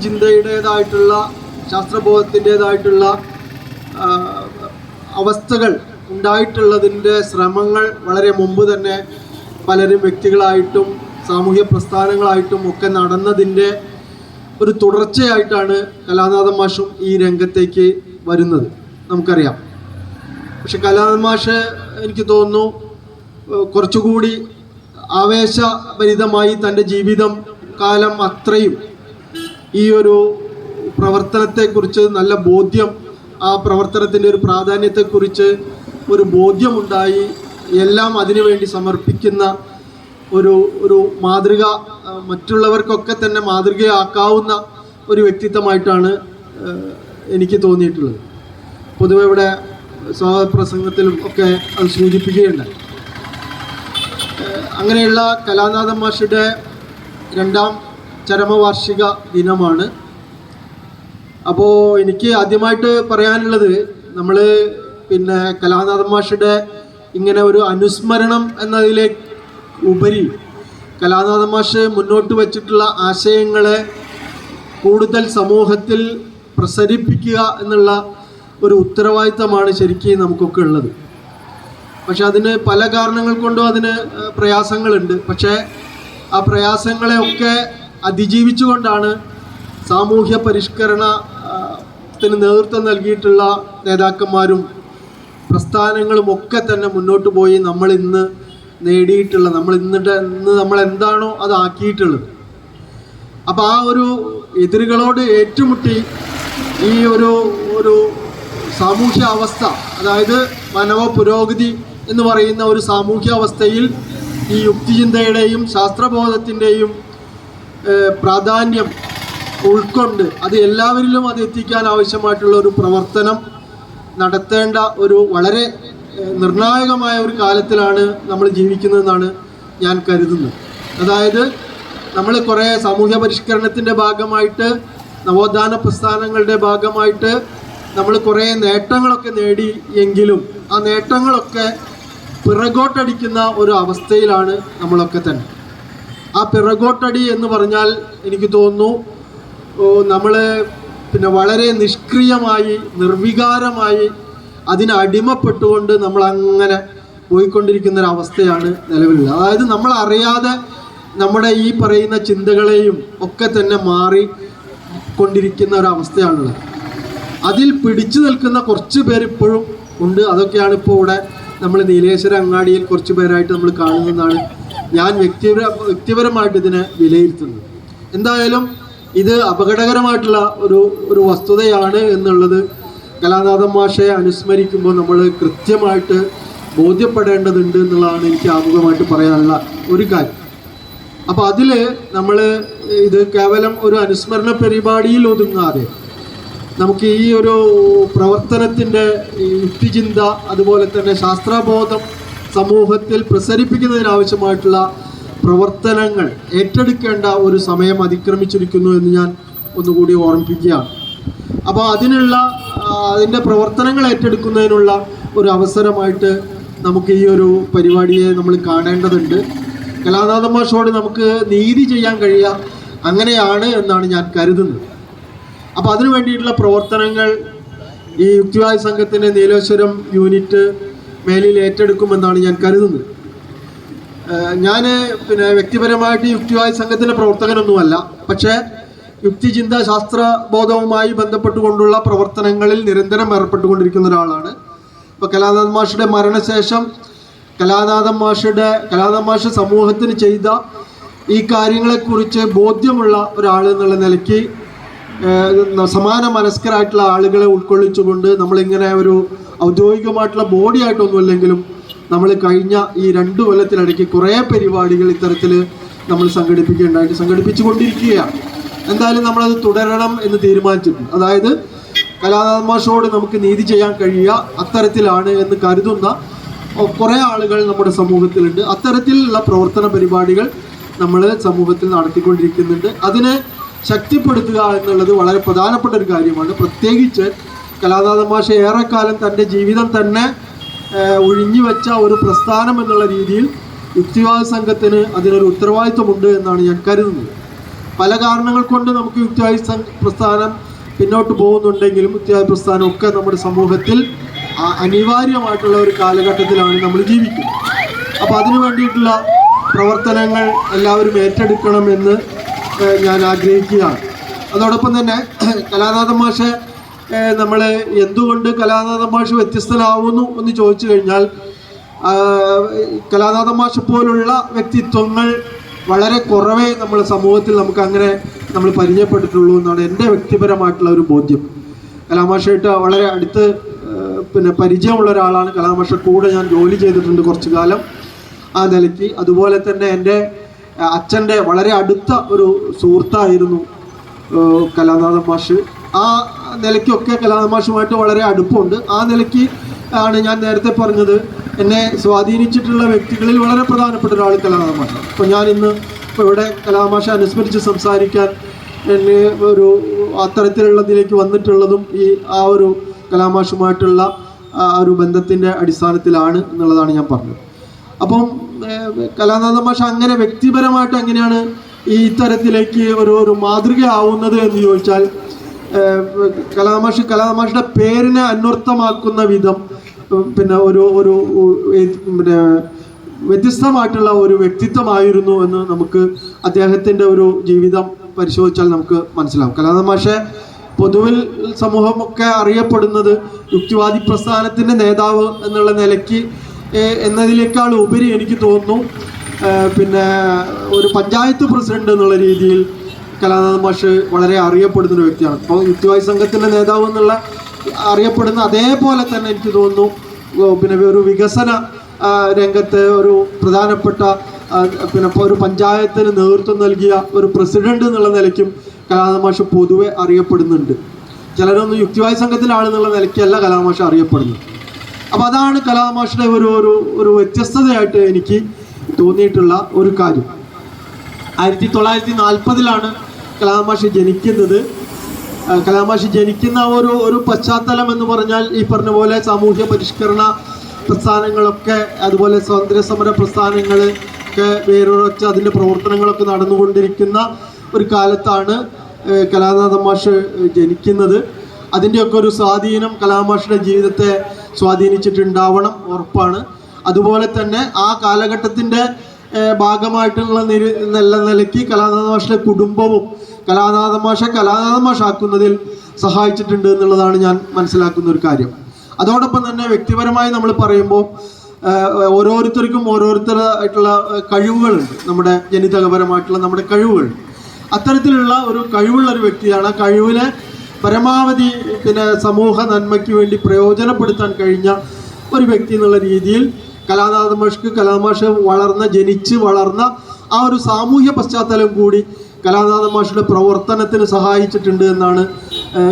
യുക്തിചിന്തയുടേതായിട്ടുള്ള ശാസ്ത്രബോധത്തിൻ്റേതായിട്ടുള്ള അവസ്ഥകൾ ഉണ്ടായിട്ടുള്ളതിൻ്റെ ശ്രമങ്ങൾ വളരെ മുമ്പ് തന്നെ പലരും വ്യക്തികളായിട്ടും സാമൂഹ്യ പ്രസ്ഥാനങ്ങളായിട്ടും ഒക്കെ നടന്നതിൻ്റെ ഒരു തുടർച്ചയായിട്ടാണ് കലാനാഥൻ മാഷും ഈ രംഗത്തേക്ക് വരുന്നത്, നമുക്കറിയാം. പക്ഷെ കലാനാഥൻ മാഷ് എനിക്ക് തോന്നുന്നു കുറച്ചുകൂടി ആവേശഭരിതമായി തൻ്റെ ജീവിതം കാലം അത്രയും ഈ ഒരു പ്രവർത്തനത്തെക്കുറിച്ച് നല്ല ബോധ്യം, ആ പ്രവർത്തനത്തിൻ്റെ ഒരു പ്രാധാന്യത്തെക്കുറിച്ച് ഒരു ബോധ്യമുണ്ടായി എല്ലാം അതിനുവേണ്ടി സമർപ്പിക്കുന്ന ഒരു മാതൃക, മറ്റുള്ളവർക്കൊക്കെ തന്നെ മാതൃകയാക്കാവുന്ന ഒരു വ്യക്തിത്വമായിട്ടാണ് എനിക്ക് തോന്നിയിട്ടുള്ളത്. പൊതുവെ ഇവിടെ സ്വാഗത പ്രസംഗത്തിലും ഒക്കെ അത് സൂചിപ്പിക്കുകയുണ്ടായി. അങ്ങനെയുള്ള കലാനാഥൻ മാഷുടെ 2ാം ചരമവാർഷിക ദിനമാണ്. അപ്പോൾ എനിക്ക് ആദ്യമായിട്ട് പറയാനുള്ളത്, നമ്മൾ കലാനാഥൻ മാഷുടെ ഇങ്ങനെ ഒരു അനുസ്മരണം എന്നതിലേക്ക് ഉപരി കലാനാഥൻ മാഷ് മുന്നോട്ട് വച്ചിട്ടുള്ള ആശയങ്ങളെ കൂടുതൽ സമൂഹത്തിൽ പ്രസരിപ്പിക്കുക എന്നുള്ള ഒരു ഉത്തരവാദിത്തമാണ് ശരിക്കും നമുക്കൊക്കെ ഉള്ളത്. പക്ഷെ അതിന് പല കാരണങ്ങൾ കൊണ്ടും അതിന് പ്രയാസങ്ങളുണ്ട്. പക്ഷേ ആ പ്രയാസങ്ങളെയൊക്കെ അതിജീവിച്ചുകൊണ്ടാണ് സാമൂഹ്യ പരിഷ്കരണത്തിന് നേതൃത്വം നൽകിയിട്ടുള്ള നേതാക്കന്മാരും പ്രസ്ഥാനങ്ങളും ഒക്കെ തന്നെ മുന്നോട്ട് പോയി നമ്മളിന്ന് നേടിയിട്ടുള്ള, ഇന്ന് നമ്മൾ എന്താണോ അതാക്കിയിട്ടുള്ളത്. അപ്പോൾ ആ ഒരു എതിരുകളോട് ഏറ്റുമുട്ടി ഈ ഒരു സാമൂഹ്യ അവസ്ഥ, അതായത് മാനവ പുരോഗതി എന്ന് പറയുന്ന ഒരു സാമൂഹ്യ അവസ്ഥയിൽ ഈ യുക്തിചിന്തയുടെയും ശാസ്ത്രബോധത്തിൻ്റെയും പ്രാധാന്യം ഉൾക്കൊണ്ട് അത് എല്ലാവരിലും അത് എത്തിക്കാൻ ആവശ്യമായിട്ടുള്ള ഒരു പ്രവർത്തനം നടത്തേണ്ട ഒരു വളരെ നിർണായകമായ ഒരു കാലത്തിലാണ് നമ്മൾ ജീവിക്കുന്നതെന്നാണ് ഞാൻ കരുതുന്നത്. അതായത് നമ്മൾ കുറേ സാമൂഹ്യ പരിഷ്കരണത്തിൻ്റെ ഭാഗമായിട്ട്, നവോത്ഥാന പ്രസ്ഥാനങ്ങളുടെ ഭാഗമായിട്ട് നമ്മൾ കുറേ നേട്ടങ്ങളൊക്കെ നേടി എങ്കിലും ആ നേട്ടങ്ങളൊക്കെ പിറകോട്ടടിക്കുന്ന ഒരു അവസ്ഥയിലാണ് നമ്മളൊക്കെ തന്നെ. ആ പിറകോട്ടടി എന്ന് പറഞ്ഞാൽ എനിക്ക് തോന്നുന്നു നമ്മൾ വളരെ നിഷ്ക്രിയമായി, നിർവികാരമായി അതിനടിമപ്പെട്ടുകൊണ്ട് നമ്മളങ്ങനെ പോയിക്കൊണ്ടിരിക്കുന്നൊരവസ്ഥയാണ് നിലവിലുള്ളത്. അതായത് നമ്മൾ അറിയാതെ നമ്മുടെ ഈ പറയുന്ന ചിന്തകളെയും ഒക്കെ തന്നെ മാറിക്കൊണ്ടിരിക്കുന്ന ഒരവസ്ഥയാണുള്ളത്. അതിൽ പിടിച്ചു നിൽക്കുന്ന കുറച്ച് പേര് ഇപ്പോഴും ഉണ്ട്. അതൊക്കെയാണ് ഇപ്പോൾ ഇവിടെ നമ്മൾ നീലേശ്വര അങ്ങാടിയിൽ കുറച്ച് പേരായിട്ട് നമ്മൾ കാണുന്നതാണ് ഞാൻ വ്യക്തിപരമായിട്ട് ഇതിനെ വിലയിരുത്തുന്നത്. എന്തായാലും ഇത് അപകടകരമായിട്ടുള്ള ഒരു വസ്തുതയാണ് എന്നുള്ളത് കലാനാഥൻ മാഷെ അനുസ്മരിക്കുമ്പോൾ നമ്മൾ കൃത്യമായിട്ട് ബോധ്യപ്പെടേണ്ടതുണ്ട് എന്നുള്ളതാണ് എനിക്ക് ആമുഖമായിട്ട് പറയാനുള്ള ഒരു കാര്യം. അപ്പോൾ അതിൽ നമ്മൾ ഇത് കേവലം ഒരു അനുസ്മരണ പരിപാടിയിൽ ഒതുങ്ങാതെ നമുക്ക് ഈ ഒരു പ്രവർത്തനത്തിൻ്റെ യുക്തിചിന്ത, അതുപോലെ തന്നെ ശാസ്ത്രബോധം സമൂഹത്തിൽ പ്രസരിപ്പിക്കുന്നതിനാവശ്യമായിട്ടുള്ള പ്രവർത്തനങ്ങൾ ഏറ്റെടുക്കേണ്ട ഒരു സമയം അതിക്രമിച്ചിരിക്കുന്നു എന്ന് ഞാൻ ഒന്നുകൂടി ഓർമ്മിപ്പിക്കുകയാണ്. അപ്പോൾ അതിൻ്റെ പ്രവർത്തനങ്ങൾ ഏറ്റെടുക്കുന്നതിനുള്ള ഒരു അവസരമായിട്ട് നമുക്ക് ഈ ഒരു പരിപാടിയെ നമ്മൾ കാണേണ്ടതുണ്ട്. കലാനാഥൻ മാഷോട് നമുക്ക് നീതി ചെയ്യാൻ കഴിയുക അങ്ങനെയാണ് എന്നാണ് ഞാൻ കരുതുന്നത്. അപ്പോൾ അതിനു വേണ്ടിയിട്ടുള്ള പ്രവർത്തനങ്ങൾ ഈ യുക്തിവാദി സംഘത്തിൻ്റെ നീലേശ്വരം യൂണിറ്റ് മേലിൽ ഏറ്റെടുക്കുമെന്നാണ് ഞാൻ കരുതുന്നത്. ഞാൻ വ്യക്തിപരമായിട്ട് യുക്തിവാദി സംഘത്തിൻ്റെ പ്രവർത്തകനൊന്നുമല്ല. പക്ഷേ യുക്തിചിന്ത ശാസ്ത്രബോധവുമായി ബന്ധപ്പെട്ടുകൊണ്ടുള്ള പ്രവർത്തനങ്ങളിൽ നിരന്തരം ഏർപ്പെട്ടുകൊണ്ടിരിക്കുന്ന ഒരാളാണ്. ഇപ്പോൾ കലാനാഥൻ മാഷുടെ മരണശേഷം കലാനാഥൻ മാഷ് സമൂഹത്തിന് ചെയ്ത ഈ കാര്യങ്ങളെക്കുറിച്ച് ബോധ്യമുള്ള ഒരാൾ എന്നുള്ള നിലയ്ക്ക് സമാന മനസ്കരായിട്ടുള്ള ആളുകളെ ഉൾക്കൊള്ളിച്ചുകൊണ്ട് നമ്മളിങ്ങനെ ഒരു ഔദ്യോഗികമായിട്ടുള്ള ബോഡി ആയിട്ടൊന്നുമില്ലെങ്കിലും നമ്മൾ കഴിഞ്ഞ ഈ 2 കൊല്ലത്തിനിടയ്ക്ക് കുറേ പരിപാടികൾ ഇത്തരത്തിൽ നമ്മൾ സംഘടിപ്പിച്ചുകൊണ്ടിരിക്കുകയാണ്. എന്തായാലും നമ്മളത് തുടരണം എന്ന് തീരുമാനിച്ചിട്ടുണ്ട്. അതായത് കലാനാഥൻ മാഷോട് നമുക്ക് നീതി ചെയ്യാൻ കഴിയുക അത്തരത്തിലാണ് എന്ന് കരുതുന്ന കുറേ ആളുകൾ നമ്മുടെ സമൂഹത്തിലുണ്ട്. അത്തരത്തിലുള്ള പ്രവർത്തന പരിപാടികൾ നമ്മൾ സമൂഹത്തിൽ നടത്തിക്കൊണ്ടിരിക്കുന്നുണ്ട്. അതിനെ ശക്തിപ്പെടുത്തുക എന്നുള്ളത് വളരെ പ്രധാനപ്പെട്ട ഒരു കാര്യമാണ്. പ്രത്യേകിച്ച് കലാനാഥൻ മാഷ് ഏറെക്കാലം തൻ്റെ ജീവിതം തന്നെ ഒഴിഞ്ഞു വെച്ച ഒരു പ്രസ്ഥാനം എന്നുള്ള രീതിയിൽ യുക്തിവാദ സംഘത്തിന് അതിനൊരു ഉത്തരവാദിത്വമുണ്ട് എന്നാണ് ഞാൻ കരുതുന്നത്. പല കാരണങ്ങൾ കൊണ്ട് നമുക്ക് യുക്തിവാദി പ്രസ്ഥാനം പിന്നോട്ട് പോകുന്നുണ്ടെങ്കിലും യുക്തിവാദി പ്രസ്ഥാനം ഒക്കെ നമ്മുടെ സമൂഹത്തിൽ അനിവാര്യമായിട്ടുള്ള ഒരു കാലഘട്ടത്തിലാണ് നമ്മൾ ജീവിക്കുന്നത്. അപ്പോൾ അതിനു വേണ്ടിയിട്ടുള്ള പ്രവർത്തനങ്ങൾ എല്ലാവരും ഏറ്റെടുക്കണമെന്ന് ഞാൻ ആഗ്രഹിക്കുകയാണ്. അതോടൊപ്പം തന്നെ കലാനാഥൻ മാഷ് നമ്മൾ എന്തുകൊണ്ട് കലാനാഥൻ മാഷ് വ്യത്യസ്തനാവുന്നു എന്ന് ചോദിച്ചു കഴിഞ്ഞാൽ കലാനാഥൻ മാഷ് പോലുള്ള വ്യക്തിത്വങ്ങൾ വളരെ കുറവേ നമ്മുടെ സമൂഹത്തിൽ നമുക്ക് അങ്ങനെ നമ്മൾ പരിചയപ്പെട്ടിട്ടുള്ളൂ എന്നാണ് എൻ്റെ വ്യക്തിപരമായിട്ടുള്ള ഒരു ബോധ്യം. കലാമാഷായിട്ട് വളരെ അടുത്ത് പരിചയമുള്ള ഒരാളാണ്. കലാമാഷ കൂടെ ഞാൻ ജോലി ചെയ്തിട്ടുണ്ട് കുറച്ചു കാലം ആ നിലയ്ക്ക്. അതുപോലെ തന്നെ എൻ്റെ അച്ഛൻ്റെ വളരെ അടുത്ത ഒരു സുഹൃത്തായിരുന്നു കലാനാഥൻ മാഷ്. ആ നിലയ്ക്കൊക്കെ കലാനാഥൻ മാഷുമായിട്ട് വളരെ അടുപ്പമുണ്ട്. ആ നിലയ്ക്ക് ആണ് ഞാൻ നേരത്തെ പറഞ്ഞത്, എന്നെ സ്വാധീനിച്ചിട്ടുള്ള വ്യക്തികളിൽ വളരെ പ്രധാനപ്പെട്ട ഒരാൾ കലാനാഥൻ മാഷ്. അപ്പോൾ ഞാൻ ഇന്ന് ഇവിടെ കലാനാഥൻ മാഷെ അനുസ്മരിച്ച് സംസാരിക്കാൻ എന്നെ ഒരു അത്തരത്തിലുള്ളതിലേക്ക് വന്നിട്ടുള്ളതും ആ ഒരു കലാമാഷുമായിട്ടുള്ള ഒരു ബന്ധത്തിൻ്റെ അടിസ്ഥാനത്തിലാണ് എന്നുള്ളതാണ് ഞാൻ പറഞ്ഞത്. അപ്പം കലാനാഥൻ മാഷ് അങ്ങനെ വ്യക്തിപരമായിട്ട് എങ്ങനെയാണ് ഈ ഇത്തരത്തിലേക്ക് ഒരു മാതൃകയാവുന്നത് എന്ന് ചോദിച്ചാൽ, കലാനാഥൻ മാഷിൻ്റെ പേരിനെ അന്വർത്ഥമാക്കുന്ന വിധം ഒരു വ്യത്യസ്തമായിട്ടുള്ള ഒരു വ്യക്തിത്വമായിരുന്നു എന്ന് നമുക്ക് അദ്ദേഹത്തിൻ്റെ ഒരു ജീവിതം പരിശോധിച്ചാൽ നമുക്ക് മനസ്സിലാവും. കലാനാഥൻ മാഷെ പൊതുവിൽ സമൂഹമൊക്കെ അറിയപ്പെടുന്നത് യുക്തിവാദി പ്രസ്ഥാനത്തിൻ്റെ നേതാവ് എന്നുള്ള നിലയ്ക്ക് എന്നതിനേക്കാൾ ഉപരി എനിക്ക് തോന്നുന്നു ഒരു പഞ്ചായത്ത് പ്രസിഡന്റ് എന്നുള്ള രീതിയിൽ കലാനാഥൻ മാഷ് വളരെ അറിയപ്പെടുന്ന ഒരു വ്യക്തിയാണ്. അപ്പോൾ യുക്തിവാദി സംഘത്തിൻ്റെ നേതാവ് എന്നുള്ള അറിയപ്പെടുന്ന അതേപോലെ തന്നെ എനിക്ക് തോന്നുന്നു ഒരു വികസന രംഗത്ത് ഒരു പ്രധാനപ്പെട്ട ഒരു പഞ്ചായത്തിന് നേതൃത്വം നൽകിയ ഒരു പ്രസിഡന്റ് എന്നുള്ള നിലയ്ക്കും കലാനാഥൻ മാഷ് പൊതുവെ അറിയപ്പെടുന്നുണ്ട്. ചിലരൊന്നും യുക്തിവാദി സംഘത്തിലാണെന്നുള്ള നിലയ്ക്കല്ല കലാനാഥൻ മാഷ് അറിയപ്പെടുന്നത്. അപ്പോൾ അതാണ് കലാനാഥൻ മാഷിൻ്റെ ഒരു വ്യത്യസ്തതയായിട്ട് എനിക്ക് തോന്നിയിട്ടുള്ള ഒരു കാര്യം. 1940 കലാനാഥൻ മാഷ് ജനിക്കുന്നത്. കലാനാഥൻ മാഷ് ജനിക്കുന്ന ഒരു പശ്ചാത്തലം എന്ന് പറഞ്ഞാൽ ഈ പറഞ്ഞ പോലെ സാമൂഹ്യ പരിഷ്കരണ പ്രസ്ഥാനങ്ങളൊക്കെ, അതുപോലെ സ്വാതന്ത്ര്യ സമര പ്രസ്ഥാനങ്ങളൊക്കെ വേറൊരുവച്ച് അതിൻ്റെ പ്രവർത്തനങ്ങളൊക്കെ നടന്നുകൊണ്ടിരിക്കുന്ന ഒരു കാലത്താണ് കലാനാഥൻ മാഷ് ജനിക്കുന്നത്. അതിൻ്റെയൊക്കെ ഒരു സ്വാധീനം കലാനാഥൻ മാഷിൻ്റെ ജീവിതത്തെ സ്വാധീനിച്ചിട്ടുണ്ടാവണം, ഉറപ്പാണ്. അതുപോലെ തന്നെ ആ കാലഘട്ടത്തിൻ്റെ ഭാഗമായിട്ടുള്ള നല്ല നിലയ്ക്ക് കലാനാഥൻ മാഷിൻ്റെ കുടുംബവും കലാനാഥൻ മാഷാക്കുന്നതിൽ സഹായിച്ചിട്ടുണ്ട് എന്നുള്ളതാണ് ഞാൻ മനസ്സിലാക്കുന്ന ഒരു കാര്യം. അതോടൊപ്പം തന്നെ വ്യക്തിപരമായി നമ്മൾ പറയുമ്പോൾ ഓരോരുത്തർക്കും ഓരോരുത്തരായിട്ടുള്ള കഴിവുകളുണ്ട്, നമ്മുടെ ജനിതകപരമായിട്ടുള്ള നമ്മുടെ കഴിവുകൾ. അത്തരത്തിലുള്ള ഒരു കഴിവുള്ള ഒരു വ്യക്തിയാണ്. ആ കഴിവിനെ പരമാവധി സമൂഹ നന്മയ്ക്ക് വേണ്ടി പ്രയോജനപ്പെടുത്താൻ കഴിഞ്ഞ ഒരു വ്യക്തി എന്നുള്ള രീതിയിൽ കലാനാഥൻ മാഷ് ജനിച്ച് വളർന്ന ആ ഒരു സാമൂഹ്യ പശ്ചാത്തലം കൂടി കലാനാഥൻ മാഷിയുടെ പ്രവർത്തനത്തിന് സഹായിച്ചിട്ടുണ്ട് എന്നാണ്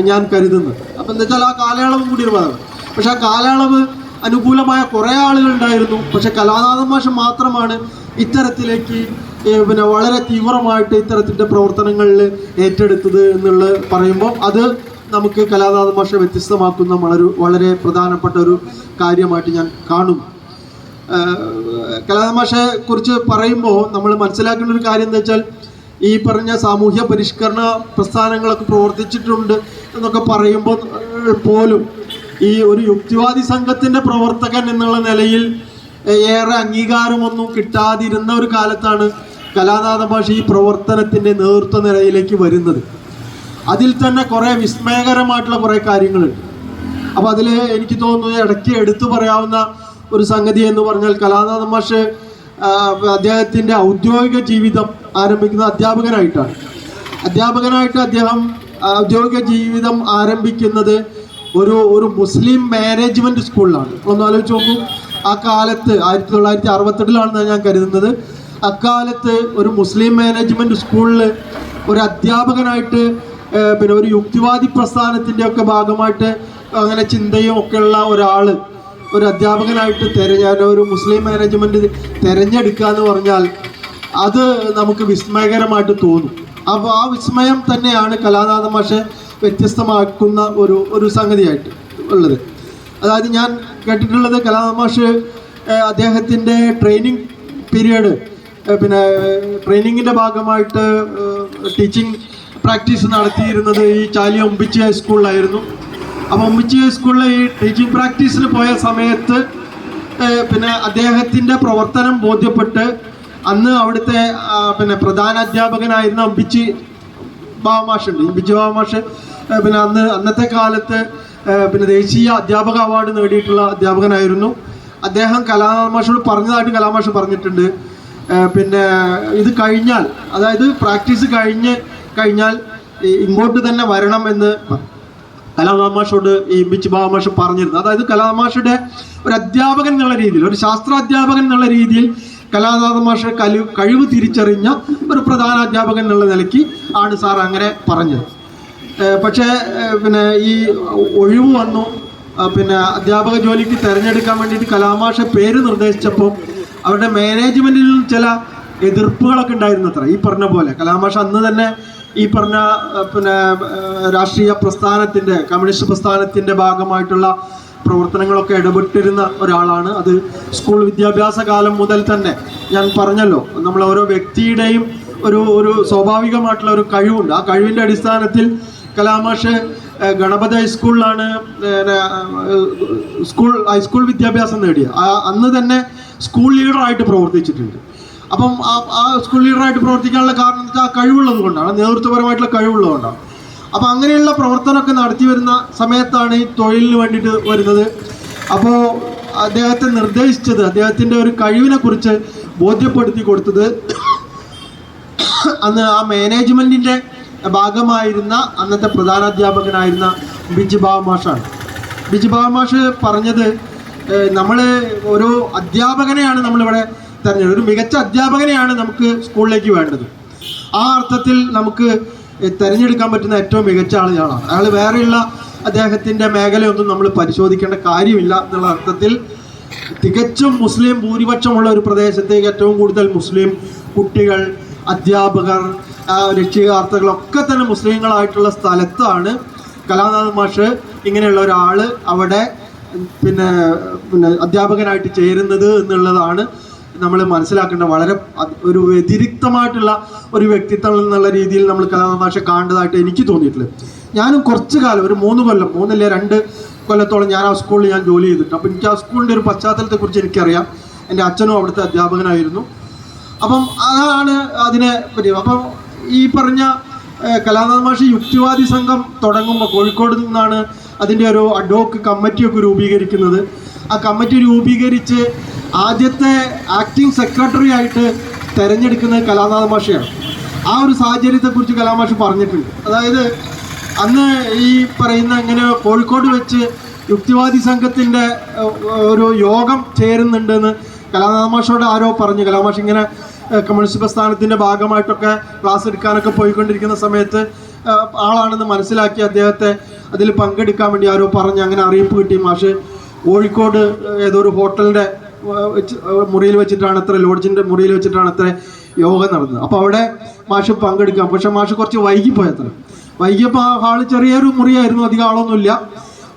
ഞാൻ കരുതുന്നത്. അപ്പം എന്താ വെച്ചാൽ ആ കാലയളവ് കൂടി ഒരു ഭാഗം. പക്ഷെ ആ കാലയളവ് അനുകൂലമായ കുറേ ആളുകളുണ്ടായിരുന്നു. പക്ഷെ കലാനാഥൻ മാഷ് മാത്രമാണ് ഇത്തരത്തിലേക്ക് വളരെ തീവ്രമായിട്ട് ഇത്തരത്തിൻ്റെ പ്രവർത്തനങ്ങളിൽ ഏറ്റെടുത്തത് എന്നുള്ളത് പറയുമ്പോൾ അത് നമുക്ക് കലാനാഥൻ മാഷെ വ്യത്യസ്തമാക്കുന്ന വളരെ പ്രധാനപ്പെട്ട ഒരു കാര്യമായിട്ട് ഞാൻ കാണുന്നു. കലാനാഥൻ മാഷെ കുറിച്ച് പറയുമ്പോൾ നമ്മൾ മനസ്സിലാക്കേണ്ട ഒരു കാര്യം എന്താ വെച്ചാൽ, ഈ പറഞ്ഞ സാമൂഹ്യ പരിഷ്കരണ പ്രസ്ഥാനങ്ങളൊക്കെ പ്രവർത്തിച്ചിട്ടുണ്ട് എന്നൊക്കെ പറയുമ്പോൾ പോലും ഈ ഒരു യുക്തിവാദി സംഘത്തിൻ്റെ പ്രവർത്തകൻ എന്നുള്ള നിലയിൽ ഏറെ അംഗീകാരമൊന്നും കിട്ടാതിരുന്ന ഒരു കാലത്താണ് കലാനാഥൻ മാഷ് ഈ പ്രവർത്തനത്തിൻ്റെ നേതൃത്വ നിലയിലേക്ക് വരുന്നത്. അതിൽ തന്നെ കുറേ വിസ്മയകരമായിട്ടുള്ള കുറേ കാര്യങ്ങളുണ്ട്. അപ്പോൾ അതിൽ എനിക്ക് തോന്നുന്നത് ഇടയ്ക്ക് എടുത്തു പറയാവുന്ന ഒരു സംഗതി എന്ന് പറഞ്ഞാൽ, കലാനാഥൻ മാഷ് അദ്ദേഹത്തിൻ്റെ ഔദ്യോഗിക ജീവിതം ആരംഭിക്കുന്നത് അധ്യാപകനായിട്ടാണ്. അദ്ദേഹം ഔദ്യോഗിക ജീവിതം ആരംഭിക്കുന്നത് ഒരു മുസ്ലിം മാനേജ്മെൻറ്റ് സ്കൂളിലാണ്. ഒന്ന് ആലോചിച്ച് നോക്കൂ, ആ കാലത്ത് 1968 ഞാൻ കരുതുന്നത്. അക്കാലത്ത് ഒരു മുസ്ലിം മാനേജ്മെൻറ്റ് സ്കൂളിൽ ഒരു അധ്യാപകനായിട്ട് ഒരു യുക്തിവാദി പ്രസ്ഥാനത്തിൻ്റെ ഒക്കെ ഭാഗമായിട്ട് അങ്ങനെ ചിന്തയും ഒക്കെയുള്ള ഒരു അധ്യാപകനായിട്ട് ഒരു മുസ്ലിം മാനേജ്മെൻറ്റ് തിരഞ്ഞെടുക്കുക എന്ന് പറഞ്ഞാൽ അത് നമുക്ക് വിസ്മയകരമായിട്ട് തോന്നും. അപ്പോൾ ആ വിസ്മയം തന്നെയാണ് കലാനാഥൻ മാഷെ വ്യത്യസ്തമാക്കുന്ന ഒരു സംഗതിയായിട്ട് ഉള്ളത്. അതായത് ഞാൻ കേട്ടിട്ടുള്ളത്, കലാനാഥൻ മാഷ് അദ്ദേഹത്തിൻ്റെ ട്രെയിനിങ് പീരീഡ് പിന്നെ ട്രെയിനിങ്ങിൻ്റെ ഭാഗമായിട്ട് ടീച്ചിങ് പ്രാക്ടീസ് നടത്തിയിരുന്നത് ഈ ചാലിയ ഒമ്പിച്ചി ഹൈസ്കൂളിലായിരുന്നു. അപ്പോൾ ഒമ്പിച്ചി ഹൈസ്കൂളിലെ ഈ ടീച്ചിങ് പ്രാക്ടീസിന് പോയ സമയത്ത് പിന്നെ അദ്ദേഹത്തിൻ്റെ പ്രവർത്തനം ബോധ്യപ്പെട്ട് അന്ന് അവിടുത്തെ പിന്നെ പ്രധാന അധ്യാപകനായിരുന്ന ഒമ്പിച്ചി ബാവമാഷുണ്ട്. ഒമ്പിച്ചി ബാവമാഷ് പിന്നെ അന്നത്തെ കാലത്ത് പിന്നെ ദേശീയ അധ്യാപക അവാർഡ് നേടിയിട്ടുള്ള അധ്യാപകനായിരുന്നു. അദ്ദേഹം കലാമാഷോട് പറഞ്ഞതായിട്ട് കലാമാഷ് പറഞ്ഞിട്ടുണ്ട്. പിന്നെ ഇത് കഴിഞ്ഞാൽ, അതായത് പ്രാക്ടീസ് കഴിഞ്ഞാൽ ഇങ്ങോട്ട് തന്നെ വരണം എന്ന് കലാമാഷോട് ഈ ബിച്ച് ബാവമാഷ് പറഞ്ഞിരുന്നു. അതായത് കലാമാഷയുടെ ഒരു അധ്യാപകൻ എന്നുള്ള രീതിയിൽ, ഒരു ശാസ്ത്രാധ്യാപകൻ എന്നുള്ള രീതിയിൽ കലാനാഥ മാഷ കഴിവ് തിരിച്ചറിഞ്ഞ ഒരു പ്രധാന അധ്യാപകൻ എന്നുള്ള നിലയ്ക്ക് ആണ് സാർ അങ്ങനെ പറഞ്ഞത്. പക്ഷേ പിന്നെ ഈ ഒഴിവ് വന്നു. പിന്നെ അധ്യാപക ജോലിക്ക് തിരഞ്ഞെടുക്കാൻ വേണ്ടിയിട്ട് കലാമാഷ പേര് നിർദ്ദേശിച്ചപ്പോൾ അവരുടെ മാനേജ്മെൻറ്റിൽ ചില എതിർപ്പുകളൊക്കെ ഉണ്ടായിരുന്നു അത്ര. ഈ പറഞ്ഞ പോലെ കലാമാഷ അന്ന് തന്നെ ഈ പറഞ്ഞ പിന്നെ രാഷ്ട്രീയ പ്രസ്ഥാനത്തിൻ്റെ, കമ്മ്യൂണിസ്റ്റ് പ്രസ്ഥാനത്തിൻ്റെ ഭാഗമായിട്ടുള്ള പ്രവർത്തനങ്ങളൊക്കെ ഇടപെട്ടിരുന്ന ഒരാളാണ്. അത് സ്കൂൾ വിദ്യാഭ്യാസ കാലം മുതൽ തന്നെ ഞാൻ പറഞ്ഞല്ലോ, നമ്മൾ ഓരോ വ്യക്തിയുടെയും ഒരു സ്വാഭാവികമായിട്ടുള്ള ഒരു കഴിവുണ്ട്. ആ കഴിവിൻ്റെ അടിസ്ഥാനത്തിൽ കലാമാഷ് ഗണപതി ഹൈസ്കൂളിലാണ് ഹൈസ്കൂൾ വിദ്യാഭ്യാസം നേടിയത്. അന്ന് തന്നെ സ്കൂൾ ലീഡറായിട്ട് പ്രവർത്തിച്ചിട്ടുണ്ട്. അപ്പം ആ സ്കൂൾ ലീഡറായിട്ട് പ്രവർത്തിക്കാനുള്ള കാരണം എന്ന് വെച്ചാൽ ആ കഴിവുള്ളത് കൊണ്ടാണ്, നേതൃത്വപരമായിട്ടുള്ള കഴിവുള്ളതുകൊണ്ടാണ്. അപ്പോൾ അങ്ങനെയുള്ള പ്രവർത്തനമൊക്കെ നടത്തി വരുന്ന സമയത്താണ് ഈ തൊഴിലിന് വേണ്ടിയിട്ട് വരുന്നത്. അപ്പോൾ അദ്ദേഹത്തെ നിർദ്ദേശിച്ചത്, അദ്ദേഹത്തിൻ്റെ ഒരു കഴിവിനെ കുറിച്ച് ബോധ്യപ്പെടുത്തി കൊടുത്തത് അന്ന് ആ മാനേജ്മെൻറ്റിൻ്റെ ഭാഗമായിരുന്ന അന്നത്തെ പ്രധാനാധ്യാപകനായിരുന്ന ബിജു ബാവമാഷാണ്. ബിജു ബാവമാഷ് പറഞ്ഞത്, നമ്മൾ ഒരു അധ്യാപകനെയാണ് നമ്മളിവിടെ തിരഞ്ഞെടുത്തത്, ഒരു മികച്ച അധ്യാപകനെയാണ് നമുക്ക് സ്കൂളിലേക്ക് വേണ്ടത്. ആ അർത്ഥത്തിൽ നമുക്ക് തിരഞ്ഞെടുക്കാൻ പറ്റുന്ന ഏറ്റവും മികച്ച ആളാണ് അയാൾ. വേറെയുള്ള അദ്ദേഹത്തിൻ്റെ മേഖലയൊന്നും നമ്മൾ പരിശോധിക്കേണ്ട കാര്യമില്ല എന്നുള്ള അർത്ഥത്തിൽ തികച്ചും മുസ്ലിം ഭൂരിപക്ഷമുള്ള ഒരു പ്രദേശത്തേക്ക് ഏറ്റവും കൂടുതൽ മുസ്ലിം കുട്ടികൾ, അധ്യാപകർ, രക്ഷിതാർത്ഥികളൊക്കെ തന്നെ മുസ്ലിങ്ങളായിട്ടുള്ള സ്ഥലത്താണ് കലാനാഥ മാഷ് ഇങ്ങനെയുള്ള ഒരാൾ അവിടെ പിന്നെ അധ്യാപകനായിട്ട് ചേരുന്നത് എന്നുള്ളതാണ് നമ്മൾ മനസ്സിലാക്കേണ്ട. വളരെ ഒരു വ്യതിരിക്തമായിട്ടുള്ള ഒരു വ്യക്തിത്വം എന്നുള്ള രീതിയിൽ നമ്മൾ കലാനാഥ മാഷെ കാണേണ്ടതായിട്ട് എനിക്ക് തോന്നിയിട്ടുള്ളത്. ഞാനും കുറച്ച് കാലം, ഒരു 3 കൊല്ലം, 2 കൊല്ലത്തോളം ഞാൻ ആ സ്കൂളിൽ ഞാൻ ജോലി ചെയ്തിട്ടുണ്ട്. അപ്പോൾ എനിക്ക് ആ സ്കൂളിൻ്റെ ഒരു പശ്ചാത്തലത്തെക്കുറിച്ച് എനിക്കറിയാം. എൻ്റെ അച്ഛനും അവിടുത്തെ അധ്യാപകനായിരുന്നു. അപ്പം അതാണ് അതിനെ പറ്റി. അപ്പം ഈ പറഞ്ഞ കലാനാഥ മാഷ് യുക്തിവാദി സംഘം തുടങ്ങുമ്പോൾ കോഴിക്കോട് നിന്നാണ് അതിൻ്റെ ഒരു അഡ്ഹോക്ക് കമ്മിറ്റിയൊക്കെ രൂപീകരിക്കുന്നത്. ആ കമ്മിറ്റി രൂപീകരിച്ച് ആദ്യത്തെ ആക്ടിങ് സെക്രട്ടറി ആയിട്ട് തിരഞ്ഞെടുക്കുന്നത് കലാനാഥ മാഷയാണ്. ആ ഒരു സാഹചര്യത്തെക്കുറിച്ച് കലാമാഷ് പറഞ്ഞിട്ടുണ്ട്. അതായത് അന്ന് ഈ പറയുന്ന ഇങ്ങനെ കോഴിക്കോട് വെച്ച് യുക്തിവാദി സംഘത്തിൻ്റെ ഒരു യോഗം ചേരുന്നുണ്ടെന്ന് കലാനാഥ മാഷോട് ആരോ പറഞ്ഞു. കലാമാഷ് ഇങ്ങനെ കമ്മ്യൂണിസ്റ്റ് പ്രസ്ഥാനത്തിൻ്റെ ഭാഗമായിട്ടൊക്കെ ക്ലാസ് എടുക്കാനൊക്കെ പോയിക്കൊണ്ടിരിക്കുന്ന സമയത്ത് ആളാണെന്ന് മനസ്സിലാക്കി അദ്ദേഹത്തെ അതിൽ പങ്കെടുക്കാൻ വേണ്ടി ആരോ പറഞ്ഞ് അങ്ങനെ അറിയിപ്പ് കിട്ടി. മാഷ് കോഴിക്കോട് ഏതോ ഒരു ഹോട്ടലിൻ്റെ മുറിയിൽ വെച്ചിട്ടാണ് അത്ര, ലോഡ്ജിൻ്റെ മുറിയിൽ വെച്ചിട്ടാണ് അത്ര യോഗം നടന്നത്. അപ്പോൾ അവിടെ മാഷ് പങ്കെടുക്കാം. പക്ഷെ മാഷ് കുറച്ച് വൈകിപ്പോയത്ര. വൈകിയപ്പോൾ ആ ഹാള് ചെറിയൊരു മുറിയായിരുന്നു, അധികം ആളൊന്നുമില്ല.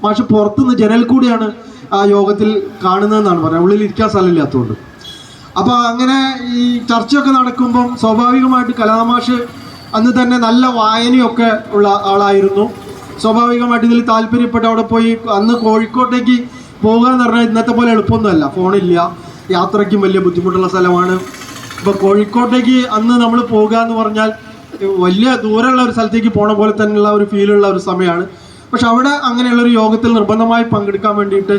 മാഷ് പുറത്തുനിന്ന് ജനൽ കൂടിയാണ് ആ യോഗത്തിൽ കാണുന്നതെന്നാണ് പറയുന്നത്, ഉള്ളിൽ ഇരിക്കാൻ സ്ഥലമില്ലാത്തതുകൊണ്ട്. അപ്പോൾ അങ്ങനെ ഈ ചർച്ചയൊക്കെ നടക്കുമ്പം സ്വാഭാവികമായിട്ട് കലാമാഷ് അന്ന് തന്നെ നല്ല വായനയൊക്കെ ഉള്ള ആളായിരുന്നു. സ്വാഭാവികമായിട്ട് ഇതിൽ താല്പര്യപ്പെട്ട് അവിടെ പോയി. അന്ന് കോഴിക്കോട്ടേക്ക് പോകുക എന്ന് പറഞ്ഞാൽ ഇന്നത്തെ പോലെ എളുപ്പമൊന്നുമല്ല, ഫോണില്ല, യാത്രയ്ക്കും വലിയ ബുദ്ധിമുട്ടുള്ള സ്ഥലമാണ്. ഇപ്പോൾ കോഴിക്കോട്ടേക്ക് അന്ന് നമ്മൾ പോകുക എന്ന് പറഞ്ഞാൽ വലിയ ദൂരമുള്ള ഒരു സ്ഥലത്തേക്ക് പോണ പോലെ തന്നെയുള്ള ഒരു ഫീലുള്ള ഒരു സമയമാണ്. പക്ഷെ അവിടെ അങ്ങനെയുള്ളൊരു യോഗത്തിൽ നിർബന്ധമായി പങ്കെടുക്കാൻ വേണ്ടിയിട്ട്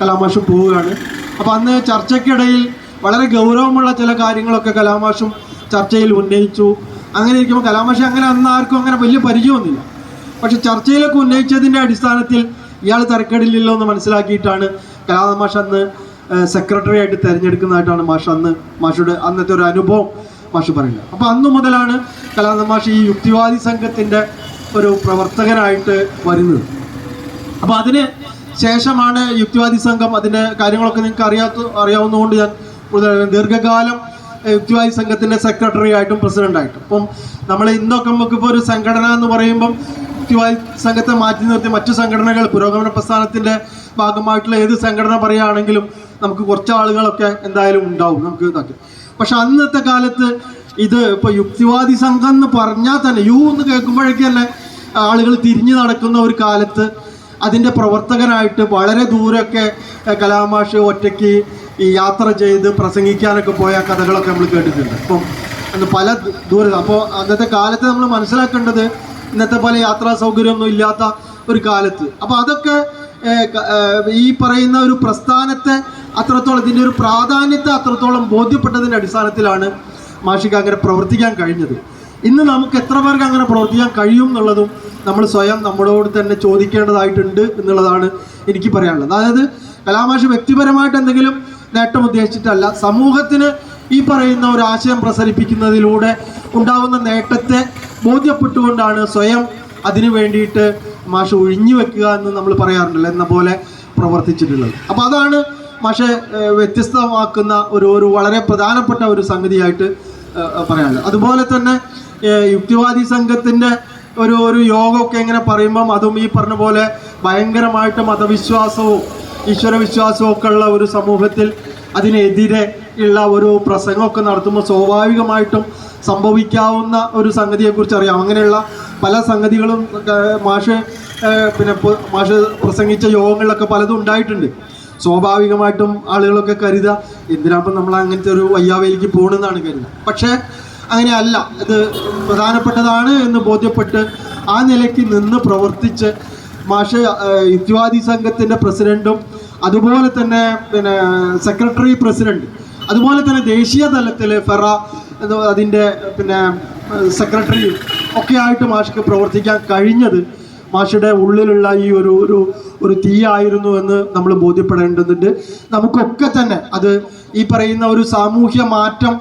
കലാമാഷ് പോവുകയാണ്. അപ്പോൾ അന്ന് ചർച്ചയ്ക്കിടയിൽ വളരെ ഗൗരവമുള്ള ചില കാര്യങ്ങളൊക്കെ കലാമാഷും ചർച്ചയിൽ ഉന്നയിച്ചു. അങ്ങനെ ഇരിക്കുമ്പോൾ കലാമാഷ് അങ്ങനെ അന്ന് ആർക്കും അങ്ങനെ വലിയ പരിചയമൊന്നുമില്ല. പക്ഷെ ചർച്ചയിലൊക്കെ ഉന്നയിച്ചതിൻ്റെ അടിസ്ഥാനത്തിൽ ഇയാൾ തരക്കേടില്ലല്ലോ എന്ന് മനസ്സിലാക്കിയിട്ടാണ് കലാനാഥ മാഷ് അന്ന് സെക്രട്ടറി ആയിട്ട് തിരഞ്ഞെടുക്കുന്നതായിട്ടാണ് മാഷുടെ അന്നത്തെ ഒരു അനുഭവം മാഷ് പറയുന്നത്. അപ്പോൾ അന്നു മുതലാണ് കലാനാഥ മാഷ് ഈ യുക്തിവാദി സംഘത്തിൻ്റെ ഒരു പ്രവർത്തകനായിട്ട് വരുന്നത്. അപ്പോൾ അതിന് ശേഷമാണ് യുക്തിവാദി സംഘം, അതിൻ്റെ കാര്യങ്ങളൊക്കെ നിങ്ങൾക്ക് അറിയാവുന്നതുകൊണ്ട് ഞാൻ ദീർഘകാലം യുക്തിവാദി സംഘത്തിൻ്റെ സെക്രട്ടറി ആയിട്ടും പ്രസിഡൻ്റായിട്ടും. അപ്പം നമ്മൾ ഇന്നൊക്കെ നമുക്കിപ്പോൾ ഒരു സംഘടന എന്ന് പറയുമ്പം യുക്തിവാദി സംഘത്തെ മാറ്റി നിർത്തി മറ്റു സംഘടനകൾ, പുരോഗമന പ്രസ്ഥാനത്തിൻ്റെ ഭാഗമായിട്ടുള്ള ഏത് സംഘടന പറയുകയാണെങ്കിലും നമുക്ക് കുറച്ച് ആളുകളൊക്കെ എന്തായാലും ഉണ്ടാവും നമുക്ക് ഇതാക്കി. പക്ഷെ അന്നത്തെ കാലത്ത് ഇത് ഇപ്പോൾ യുക്തിവാദി സംഘം എന്ന് പറഞ്ഞാൽ തന്നെ യു എന്ന് കേൾക്കുമ്പോഴേക്ക് തന്നെ ആളുകൾ തിരിഞ്ഞു നടക്കുന്ന ഒരു കാലത്ത് അതിൻ്റെ പ്രവർത്തകനായിട്ട് വളരെ ദൂരമൊക്കെ കലാമാഷ് ഒറ്റയ്ക്ക് ഈ യാത്ര ചെയ്ത് പ്രസംഗിക്കാനൊക്കെ പോയ കഥകളൊക്കെ നമ്മൾ കേട്ടിട്ടുണ്ട്. അപ്പം അന്ന് പല ദൂരം. അപ്പോൾ അന്നത്തെ കാലത്ത് നമ്മൾ മനസ്സിലാക്കേണ്ടത് ഇന്നത്തെ പോലെ യാത്രാ സൗകര്യമൊന്നും ഇല്ലാത്ത ഒരു കാലത്ത്. അപ്പോൾ അതൊക്കെ ഈ പറയുന്ന ഒരു പ്രസ്ഥാനത്തെ അത്രത്തോളം, ഇതിൻ്റെ ഒരു പ്രാധാന്യത്തെ അത്രത്തോളം ബോധ്യപ്പെട്ടതിൻ്റെ അടിസ്ഥാനത്തിലാണ് മാഷിക്ക് അങ്ങനെ പ്രവർത്തിക്കാൻ കഴിഞ്ഞത്. ഇന്ന് നമുക്ക് എത്ര പേർക്ക് അങ്ങനെ പ്രവർത്തിക്കാൻ കഴിയും എന്നുള്ളതും നമ്മൾ സ്വയം നമ്മളോട് തന്നെ ചോദിക്കേണ്ടതായിട്ടുണ്ട് എന്നുള്ളതാണ് എനിക്ക് പറയാനുള്ളത്. അതായത് കലാമാഷ് വ്യക്തിപരമായിട്ട് എന്തെങ്കിലും നേട്ടം ഉദ്ദേശിച്ചിട്ടല്ല, സമൂഹത്തിന് ഈ പറയുന്ന ഒരു ആശയം പ്രസരിപ്പിക്കുന്നതിലൂടെ ഉണ്ടാകുന്ന നേട്ടത്തെ ബോധ്യപ്പെട്ടുകൊണ്ടാണ് സ്വയം അതിനു വേണ്ടിയിട്ട് മാഷ് ഒഴിഞ്ഞു വെക്കുക എന്ന് നമ്മൾ പറയാറുണ്ടല്ലോ, എന്ന പോലെ പ്രവർത്തിച്ചിട്ടുള്ളത്. അപ്പോൾ അതാണ് മാഷെ വ്യത്യസ്തമാക്കുന്ന ഒരു വളരെ പ്രധാനപ്പെട്ട ഒരു സംഗതിയായിട്ട് പറയാനുള്ളത്. അതുപോലെ തന്നെ യുക്തിവാദി സംഘത്തിൻ്റെ ഒരു യോഗമൊക്കെ ഇങ്ങനെ പറയുമ്പം അതും ഈ പറഞ്ഞ പോലെ ഭയങ്കരമായിട്ട് മതവിശ്വാസവും ഈശ്വരവിശ്വാസവും ഒക്കെ ഉള്ള ഒരു സമൂഹത്തിൽ അതിനെതിരെ ഉള്ള ഒരു പ്രസംഗമൊക്കെ നടത്തുമ്പോൾ സ്വാഭാവികമായിട്ടും സംഭവിക്കാവുന്ന ഒരു സംഗതിയെക്കുറിച്ച് അറിയാം. അങ്ങനെയുള്ള പല സംഗതികളും മാഷ് പ്രസംഗിച്ച യോഗങ്ങളിലൊക്കെ പലതും ഉണ്ടായിട്ടുണ്ട്. സ്വാഭാവികമായിട്ടും ആളുകളൊക്കെ കരുതുക എന്തിനാപ്പം നമ്മൾ അങ്ങനത്തെ ഒരു വയ്യാവേലിക്ക് പോകണമെന്നാണ് കരുതുക. പക്ഷേ അങ്ങനെയല്ല, ഇത് പ്രധാനപ്പെട്ടതാണ് എന്ന് ബോധ്യപ്പെട്ട് ആ നിലയ്ക്ക് നിന്ന് പ്രവർത്തിച്ച് മാഷ് യുക്തിവാദി സംഘത്തിൻ്റെ പ്രസിഡൻറ്റും അതുപോലെ തന്നെ സെക്രട്ടറി പ്രസിഡൻറ്റ്, അതുപോലെ തന്നെ ദേശീയ തലത്തിൽ ഫെറ അതിൻ്റെ സെക്രട്ടറിയും ഒക്കെ ആയിട്ട് മാഷിക്ക് പ്രവർത്തിക്കാൻ കഴിഞ്ഞത് മാഷിയുടെ ഉള്ളിലുള്ള ഈ ഒരു തീയായിരുന്നു എന്ന് നമ്മൾ ബോധ്യപ്പെടേണ്ടതുണ്ട്. നമുക്കൊക്കെ തന്നെ അത് ഈ പറയുന്ന ഒരു സാമൂഹ്യ മാറ്റം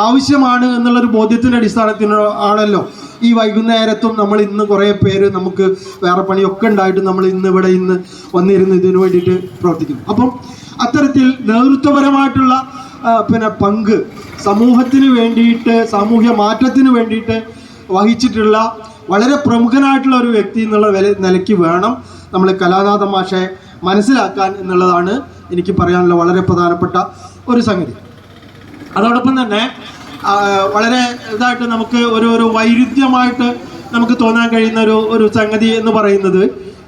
ആവശ്യമാണ് എന്നുള്ളൊരു ബോധ്യത്തിൻ്റെ അടിസ്ഥാനത്തിൽ ആണല്ലോ ഈ വൈകുന്നേരത്തും നമ്മൾ ഇന്ന് കുറേ പേര് നമുക്ക് വേറെ പണിയൊക്കെ ഉണ്ടായിട്ട് നമ്മൾ ഇന്ന് വന്നിരുന്ന് ഇതിനു വേണ്ടിയിട്ട് പ്രവർത്തിക്കുന്നു. അപ്പം അത്തരത്തിൽ നേതൃത്വപരമായിട്ടുള്ള പങ്ക് സമൂഹത്തിന് വേണ്ടിയിട്ട്, സാമൂഹ്യ മാറ്റത്തിന് വേണ്ടിയിട്ട് വഹിച്ചിട്ടുള്ള വളരെ പ്രമുഖനായിട്ടുള്ള ഒരു വ്യക്തി എന്നുള്ള നിലയ്ക്ക് വേണം നമ്മൾ കലാനാഥൻ മാഷെ മനസ്സിലാക്കാൻ എന്നുള്ളതാണ് എനിക്ക് പറയാനുള്ള വളരെ പ്രധാനപ്പെട്ട ഒരു സംഗതി. അതോടൊപ്പം തന്നെ വളരെ ഇതായിട്ട് നമുക്ക് ഒരു വൈരുദ്ധ്യമായിട്ട് നമുക്ക് തോന്നാൻ കഴിയുന്ന ഒരു സംഗതി എന്ന് പറയുന്നത്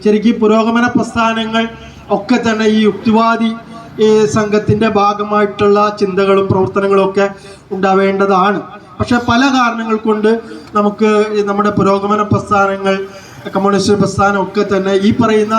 ശരിക്കും പുരോഗമന പ്രസ്ഥാനങ്ങൾ ഒക്കെ തന്നെ ഈ യുക്തിവാദി സംഘത്തിൻ്റെ ഭാഗമായിട്ടുള്ള ചിന്തകളും പ്രവർത്തനങ്ങളും ഒക്കെ ഉണ്ടാവേണ്ടതാണ്. പക്ഷെ പല കാരണങ്ങൾ കൊണ്ട് നമുക്ക് നമ്മുടെ പുരോഗമന പ്രസ്ഥാനങ്ങൾ, കമ്മ്യൂണിസ്റ്റ് പ്രസ്ഥാനം ഒക്കെ തന്നെ ഈ പറയുന്ന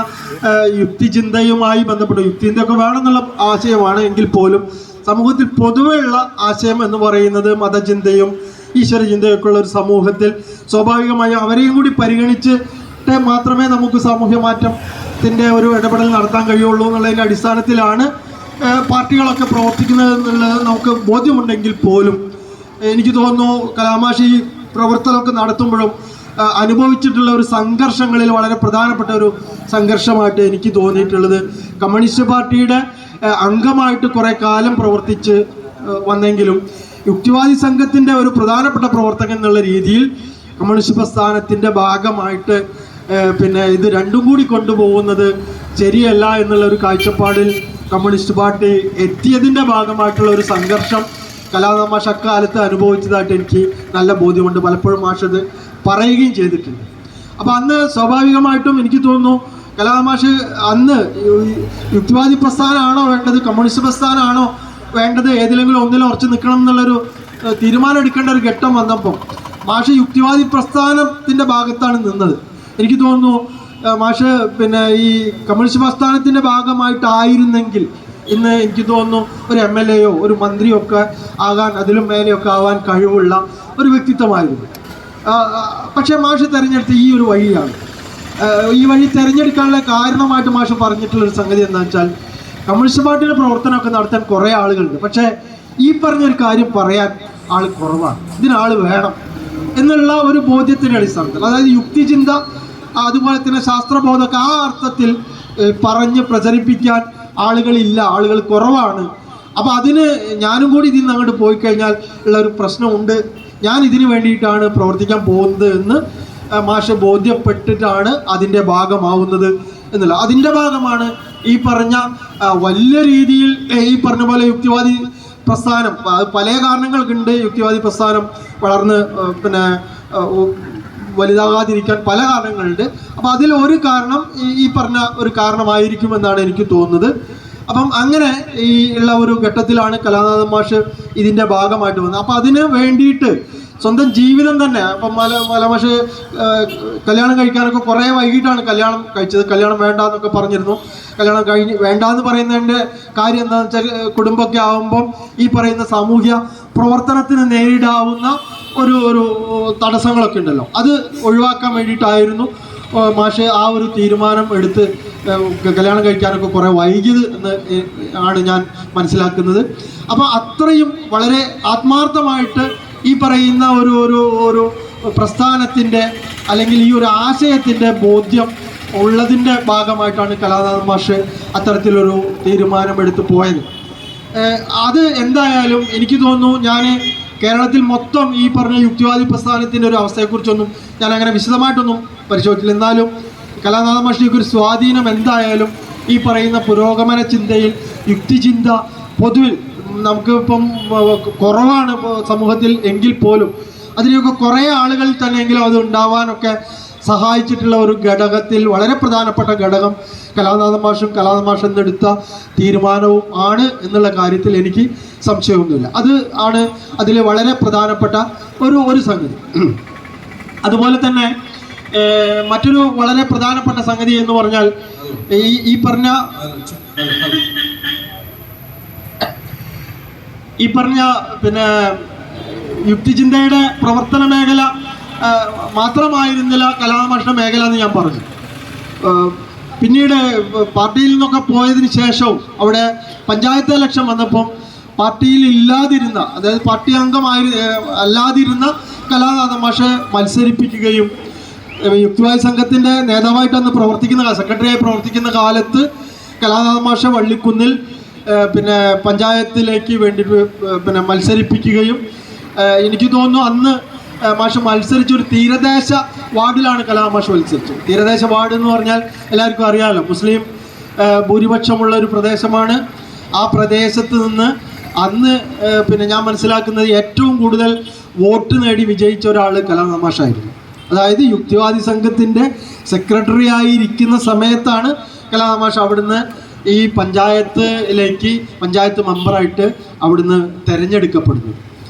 യുക്തിചിന്തയുമായി ബന്ധപ്പെട്ട് യുക്തിചിന്തയൊക്കെ വേണമെന്നുള്ള ആശയമാണ് എങ്കിൽ പോലും സമൂഹത്തിൽ പൊതുവെയുള്ള ആശയം എന്ന് പറയുന്നത് മതചിന്തയും ഈശ്വരചിന്തയൊക്കെ ഉള്ള ഒരു സമൂഹത്തിൽ സ്വാഭാവികമായും അവരെയും കൂടി പരിഗണിച്ചിട്ട് മാത്രമേ നമുക്ക് സാമൂഹ്യ മാറ്റത്തിൻ്റെ ഒരു ഇടപെടൽ നടത്താൻ കഴിയുള്ളൂ എന്നുള്ളതിൻ്റെ അടിസ്ഥാനത്തിലാണ് പാർട്ടികളൊക്കെ പ്രവർത്തിക്കുന്നത് എന്നുള്ളത് നമുക്ക് ബോധ്യമുണ്ടെങ്കിൽ പോലും എനിക്ക് തോന്നുന്നു കലാമാഷി പ്രവർത്തനമൊക്കെ നടത്തുമ്പോഴും അനുഭവിച്ചിട്ടുള്ള ഒരു സംഘർഷങ്ങളിൽ വളരെ പ്രധാനപ്പെട്ട ഒരു സംഘർഷമായിട്ട് എനിക്ക് തോന്നിയിട്ടുള്ളത് കമ്മ്യൂണിസ്റ്റ് പാർട്ടിയുടെ അംഗമായിട്ട് കുറേ കാലം പ്രവർത്തിച്ച് വന്നെങ്കിലും യുക്തിവാദി സംഘത്തിൻ്റെ ഒരു പ്രധാനപ്പെട്ട പ്രവർത്തകൻ എന്നുള്ള രീതിയിൽ കമ്മ്യൂണിസ്റ്റ് പ്രസ്ഥാനത്തിൻ്റെ ഭാഗമായിട്ട് ഇത് രണ്ടും കൂടി കൊണ്ടുപോകുന്നത് ശരിയല്ല എന്നുള്ള ഒരു കാഴ്ചപ്പാടിൽ കമ്മ്യൂണിസ്റ്റ് പാർട്ടി എത്തിയതിൻ്റെ ഭാഗമായിട്ടുള്ള ഒരു സംഘർഷം കലാനാഥൻ മാഷ് അക്കാലത്ത് അനുഭവിച്ചതായിട്ട് എനിക്ക് നല്ല ബോധ്യമുണ്ട്. പലപ്പോഴും മാഷത് പറയുകയും ചെയ്തിട്ടുണ്ട്. അപ്പോൾ അന്ന് സ്വാഭാവികമായിട്ടും എനിക്ക് തോന്നുന്നു കലാനാഥൻ മാഷ് അന്ന് യുക്തിവാദി പ്രസ്ഥാനമാണോ വേണ്ടത്, കമ്മ്യൂണിസ്റ്റ് പ്രസ്ഥാനമാണോ വേണ്ടത്, ഏതിലെങ്കിലും ഒന്നിലും ഉറച്ചു നിൽക്കണം എന്നുള്ളൊരു തീരുമാനം എടുക്കേണ്ട ഒരു ഘട്ടം വന്നപ്പോൾ മാഷ് യുക്തിവാദി പ്രസ്ഥാനത്തിൻ്റെ ഭാഗത്താണ് നിന്നത്. എനിക്ക് തോന്നുന്നു മാഷ് ഈ കമ്മ്യൂണിസ്റ്റ് പ്രസ്ഥാനത്തിൻ്റെ ഭാഗമായിട്ടായിരുന്നെങ്കിൽ ഇന്ന് എനിക്ക് തോന്നുന്നു ഒരു MLAയോ ഒരു മന്ത്രിയോ ഒക്കെ ആകാൻ, അതിലും മേലെയൊക്കെ ആവാൻ കഴിവുള്ള ഒരു വ്യക്തിത്വമായിരുന്നു. പക്ഷേ മാഷ് തിരഞ്ഞെടുത്ത ഈ ഒരു വഴിയാണ്. ഈ വഴി തിരഞ്ഞെടുക്കാനുള്ള കാരണമായിട്ട് മാഷ് പറഞ്ഞിട്ടുള്ളൊരു സംഗതി എന്താണെന്ന് വെച്ചാൽ കമ്മ്യൂണിസ്റ്റ് പാർട്ടിയുടെ പ്രവർത്തനമൊക്കെ നടത്താൻ കുറേ ആളുകളുണ്ട്, പക്ഷേ ഈ പറഞ്ഞൊരു കാര്യം പറയാൻ ആൾ കുറവാണ്, ഇതിനാൾ വേണം എന്നുള്ള ഒരു ബോധ്യത്തിൻ്റെ അടിസ്ഥാനത്തിൽ, അതായത് യുക്തിചിന്ത അതുപോലെ തന്നെ ശാസ്ത്രബോധമൊക്കെ ആ അർത്ഥത്തിൽ പറഞ്ഞ് പ്രചരിപ്പിക്കാൻ ആളുകളില്ല, ആളുകൾ കുറവാണ്. അപ്പോൾ അതിന് ഞാനും കൂടി ഇതിൽ നിന്ന് അങ്ങോട്ട് പോയി കഴിഞ്ഞാൽ ഉള്ള ഒരു പ്രശ്നമുണ്ട്, ഞാൻ ഇതിനു വേണ്ടിയിട്ടാണ് പ്രവർത്തിക്കാൻ പോകുന്നത് എന്ന് മാഷ് ബോധ്യപ്പെട്ടിട്ടാണ് അതിൻ്റെ ഭാഗമാവുന്നത് എന്നുള്ള. അതിൻ്റെ ഭാഗമാണ് ഈ പറഞ്ഞ വലിയ രീതിയിൽ ഈ പറഞ്ഞ പോലെ യുക്തിവാദി പ്രസ്ഥാനം പല കാരണങ്ങൾക്കുണ്ട്. യുക്തിവാദി പ്രസ്ഥാനം വളർന്ന് പിന്നെ വലുതാകാതിരിക്കാൻ പല കാരണങ്ങളുണ്ട്. അപ്പോൾ അതിൽ ഒരു കാരണം ഈ പറഞ്ഞ ഒരു കാരണമായിരിക്കുമെന്നാണ് എനിക്ക് തോന്നുന്നത്. അപ്പം അങ്ങനെ ഈ ഉള്ള ഒരു ഘട്ടത്തിലാണ് കലാനാഥൻ മാഷ് ഇതിൻ്റെ ഭാഗമായിട്ട് വന്നത്. അപ്പം അതിന് വേണ്ടിയിട്ട് സ്വന്തം ജീവിതം തന്നെ, അപ്പം മാഷ് കല്യാണം കഴിക്കാനൊക്കെ കുറേ വൈകിട്ടാണ് കല്യാണം കഴിച്ചത്. കല്യാണം വേണ്ട എന്നൊക്കെ പറഞ്ഞിരുന്നു. കല്യാണം വേണ്ടാന്ന് പറയുന്നതിൻ്റെ കാര്യം എന്താണെന്ന് വെച്ചാൽ കുടുംബമൊക്കെ ആകുമ്പം ഈ പറയുന്ന സാമൂഹ്യ പ്രവർത്തനത്തിന് നേരിടാവുന്ന ഒരു തടസ്സങ്ങളൊക്കെ ഉണ്ടല്ലോ, അത് ഒഴിവാക്കാൻ വേണ്ടിയിട്ടായിരുന്നു മാഷ് ആ ഒരു തീരുമാനം എടുത്ത് കല്യാണം കഴിക്കാനൊക്കെ കുറേ വൈകിയത് എന്ന് ആണ് ഞാൻ മനസ്സിലാക്കുന്നത്. അപ്പോൾ അത്രയും വളരെ ആത്മാർത്ഥമായിട്ട് ഈ പറയുന്ന ഒരു പ്രസ്ഥാനത്തിൻ്റെ അല്ലെങ്കിൽ ഈ ഒരു ആശയത്തിൻ്റെ ബോധ്യം ഉള്ളതിൻ്റെ ഭാഗമായിട്ടാണ് കലാനാഥൻ മാഷ് അത്തരത്തിലൊരു തീരുമാനമെടുത്ത് പോയത്. അത് എന്തായാലും എനിക്ക് തോന്നുന്നു, ഞാൻ കേരളത്തിൽ മൊത്തം ഈ പറഞ്ഞ യുക്തിവാദി പ്രസ്ഥാനത്തിൻ്റെ ഒരു അവസ്ഥയെക്കുറിച്ചൊന്നും ഞാൻ അങ്ങനെ വിശദമായിട്ടൊന്നും പരിശോധിച്ചില്ല. എന്നാലും കലാനാഥൻ മാഷിൻ്റെ ഒരു സ്വാധീനം എന്തായാലും ഈ പറയുന്ന പുരോഗമന ചിന്തയിൽ, യുക്തിചിന്ത പൊതുവിൽ നമുക്ക് ഇപ്പം കുറവാണ് സമൂഹത്തിൽ എങ്കിൽ പോലും അതിനെയൊക്കെ കുറേ ആളുകളിൽ തന്നെയെങ്കിലും അത് ഉണ്ടാവാനൊക്കെ സഹായിച്ചിട്ടുള്ള ഒരു ഘടകത്തിൽ വളരെ പ്രധാനപ്പെട്ട ഘടകം കലാനാഥൻ മാഷ് എന്നെടുത്ത തീരുമാനവും ആണ് എന്നുള്ള കാര്യത്തിൽ എനിക്ക് സംശയമൊന്നുമില്ല. അത് ആണ് അതിൽ വളരെ പ്രധാനപ്പെട്ട ഒരു സംഗതി. അതുപോലെ തന്നെ മറ്റൊരു വളരെ പ്രധാനപ്പെട്ട സംഗതി എന്ന് പറഞ്ഞാൽ ഈ പറഞ്ഞ പിന്നെ യുക്തിചിന്തയുടെ പ്രവർത്തന മേഖല മാത്രമായിരുന്നില്ല കലാനാഥൻ മാഷിന്റെ മേഖല എന്ന് ഞാൻ പറഞ്ഞു. പിന്നീട് പാർട്ടിയിൽ നിന്നൊക്കെ പോയതിന് ശേഷവും അവിടെ പഞ്ചായത്ത് ഇലക്ഷൻ വന്നപ്പം പാർട്ടിയിൽ ഇല്ലാതിരുന്ന, അതായത് പാർട്ടി അല്ലാതിരുന്ന കലാനാഥൻ മാഷെ മത്സരിപ്പിക്കുകയും യുക്തിവാദി സംഘത്തിൻ്റെ നേതാവായിട്ട് അന്ന് സെക്രട്ടറിയായി പ്രവർത്തിക്കുന്ന കാലത്ത് കലാനാഥൻ മാഷെ വള്ളിക്കുന്നിൽ പിന്നെ പഞ്ചായത്തിലേക്ക് വേണ്ടി പിന്നെ മത്സരിപ്പിക്കുകയും, എനിക്ക് തോന്നുന്നു അന്ന് മാഷ് മത്സരിച്ച ഒരു തീരദേശ വാർഡിലാണ് കലാനാഥൻ മാഷ് മത്സരിച്ചത്. തീരദേശ വാർഡ് എന്ന് പറഞ്ഞാൽ എല്ലാവർക്കും അറിയാമല്ലോ, മുസ്ലിം ഭൂരിപക്ഷമുള്ള ഒരു പ്രദേശമാണ്. ആ പ്രദേശത്ത് നിന്ന് അന്ന് പിന്നെ ഞാൻ മനസ്സിലാക്കുന്നത് ഏറ്റവും കൂടുതൽ വോട്ട് നേടി വിജയിച്ച ഒരാൾ കലാനാഥൻ മാഷായിരുന്നു. അതായത് യുക്തിവാദി സംഘത്തിൻ്റെ സെക്രട്ടറി ആയിരിക്കുന്ന സമയത്താണ് കലാനാഥൻ മാഷ് അവിടുന്ന് ഈ പഞ്ചായത്ത് മെമ്പറായിട്ട് അവിടുന്ന് തിരഞ്ഞെടുക്കപ്പെടുന്നത്.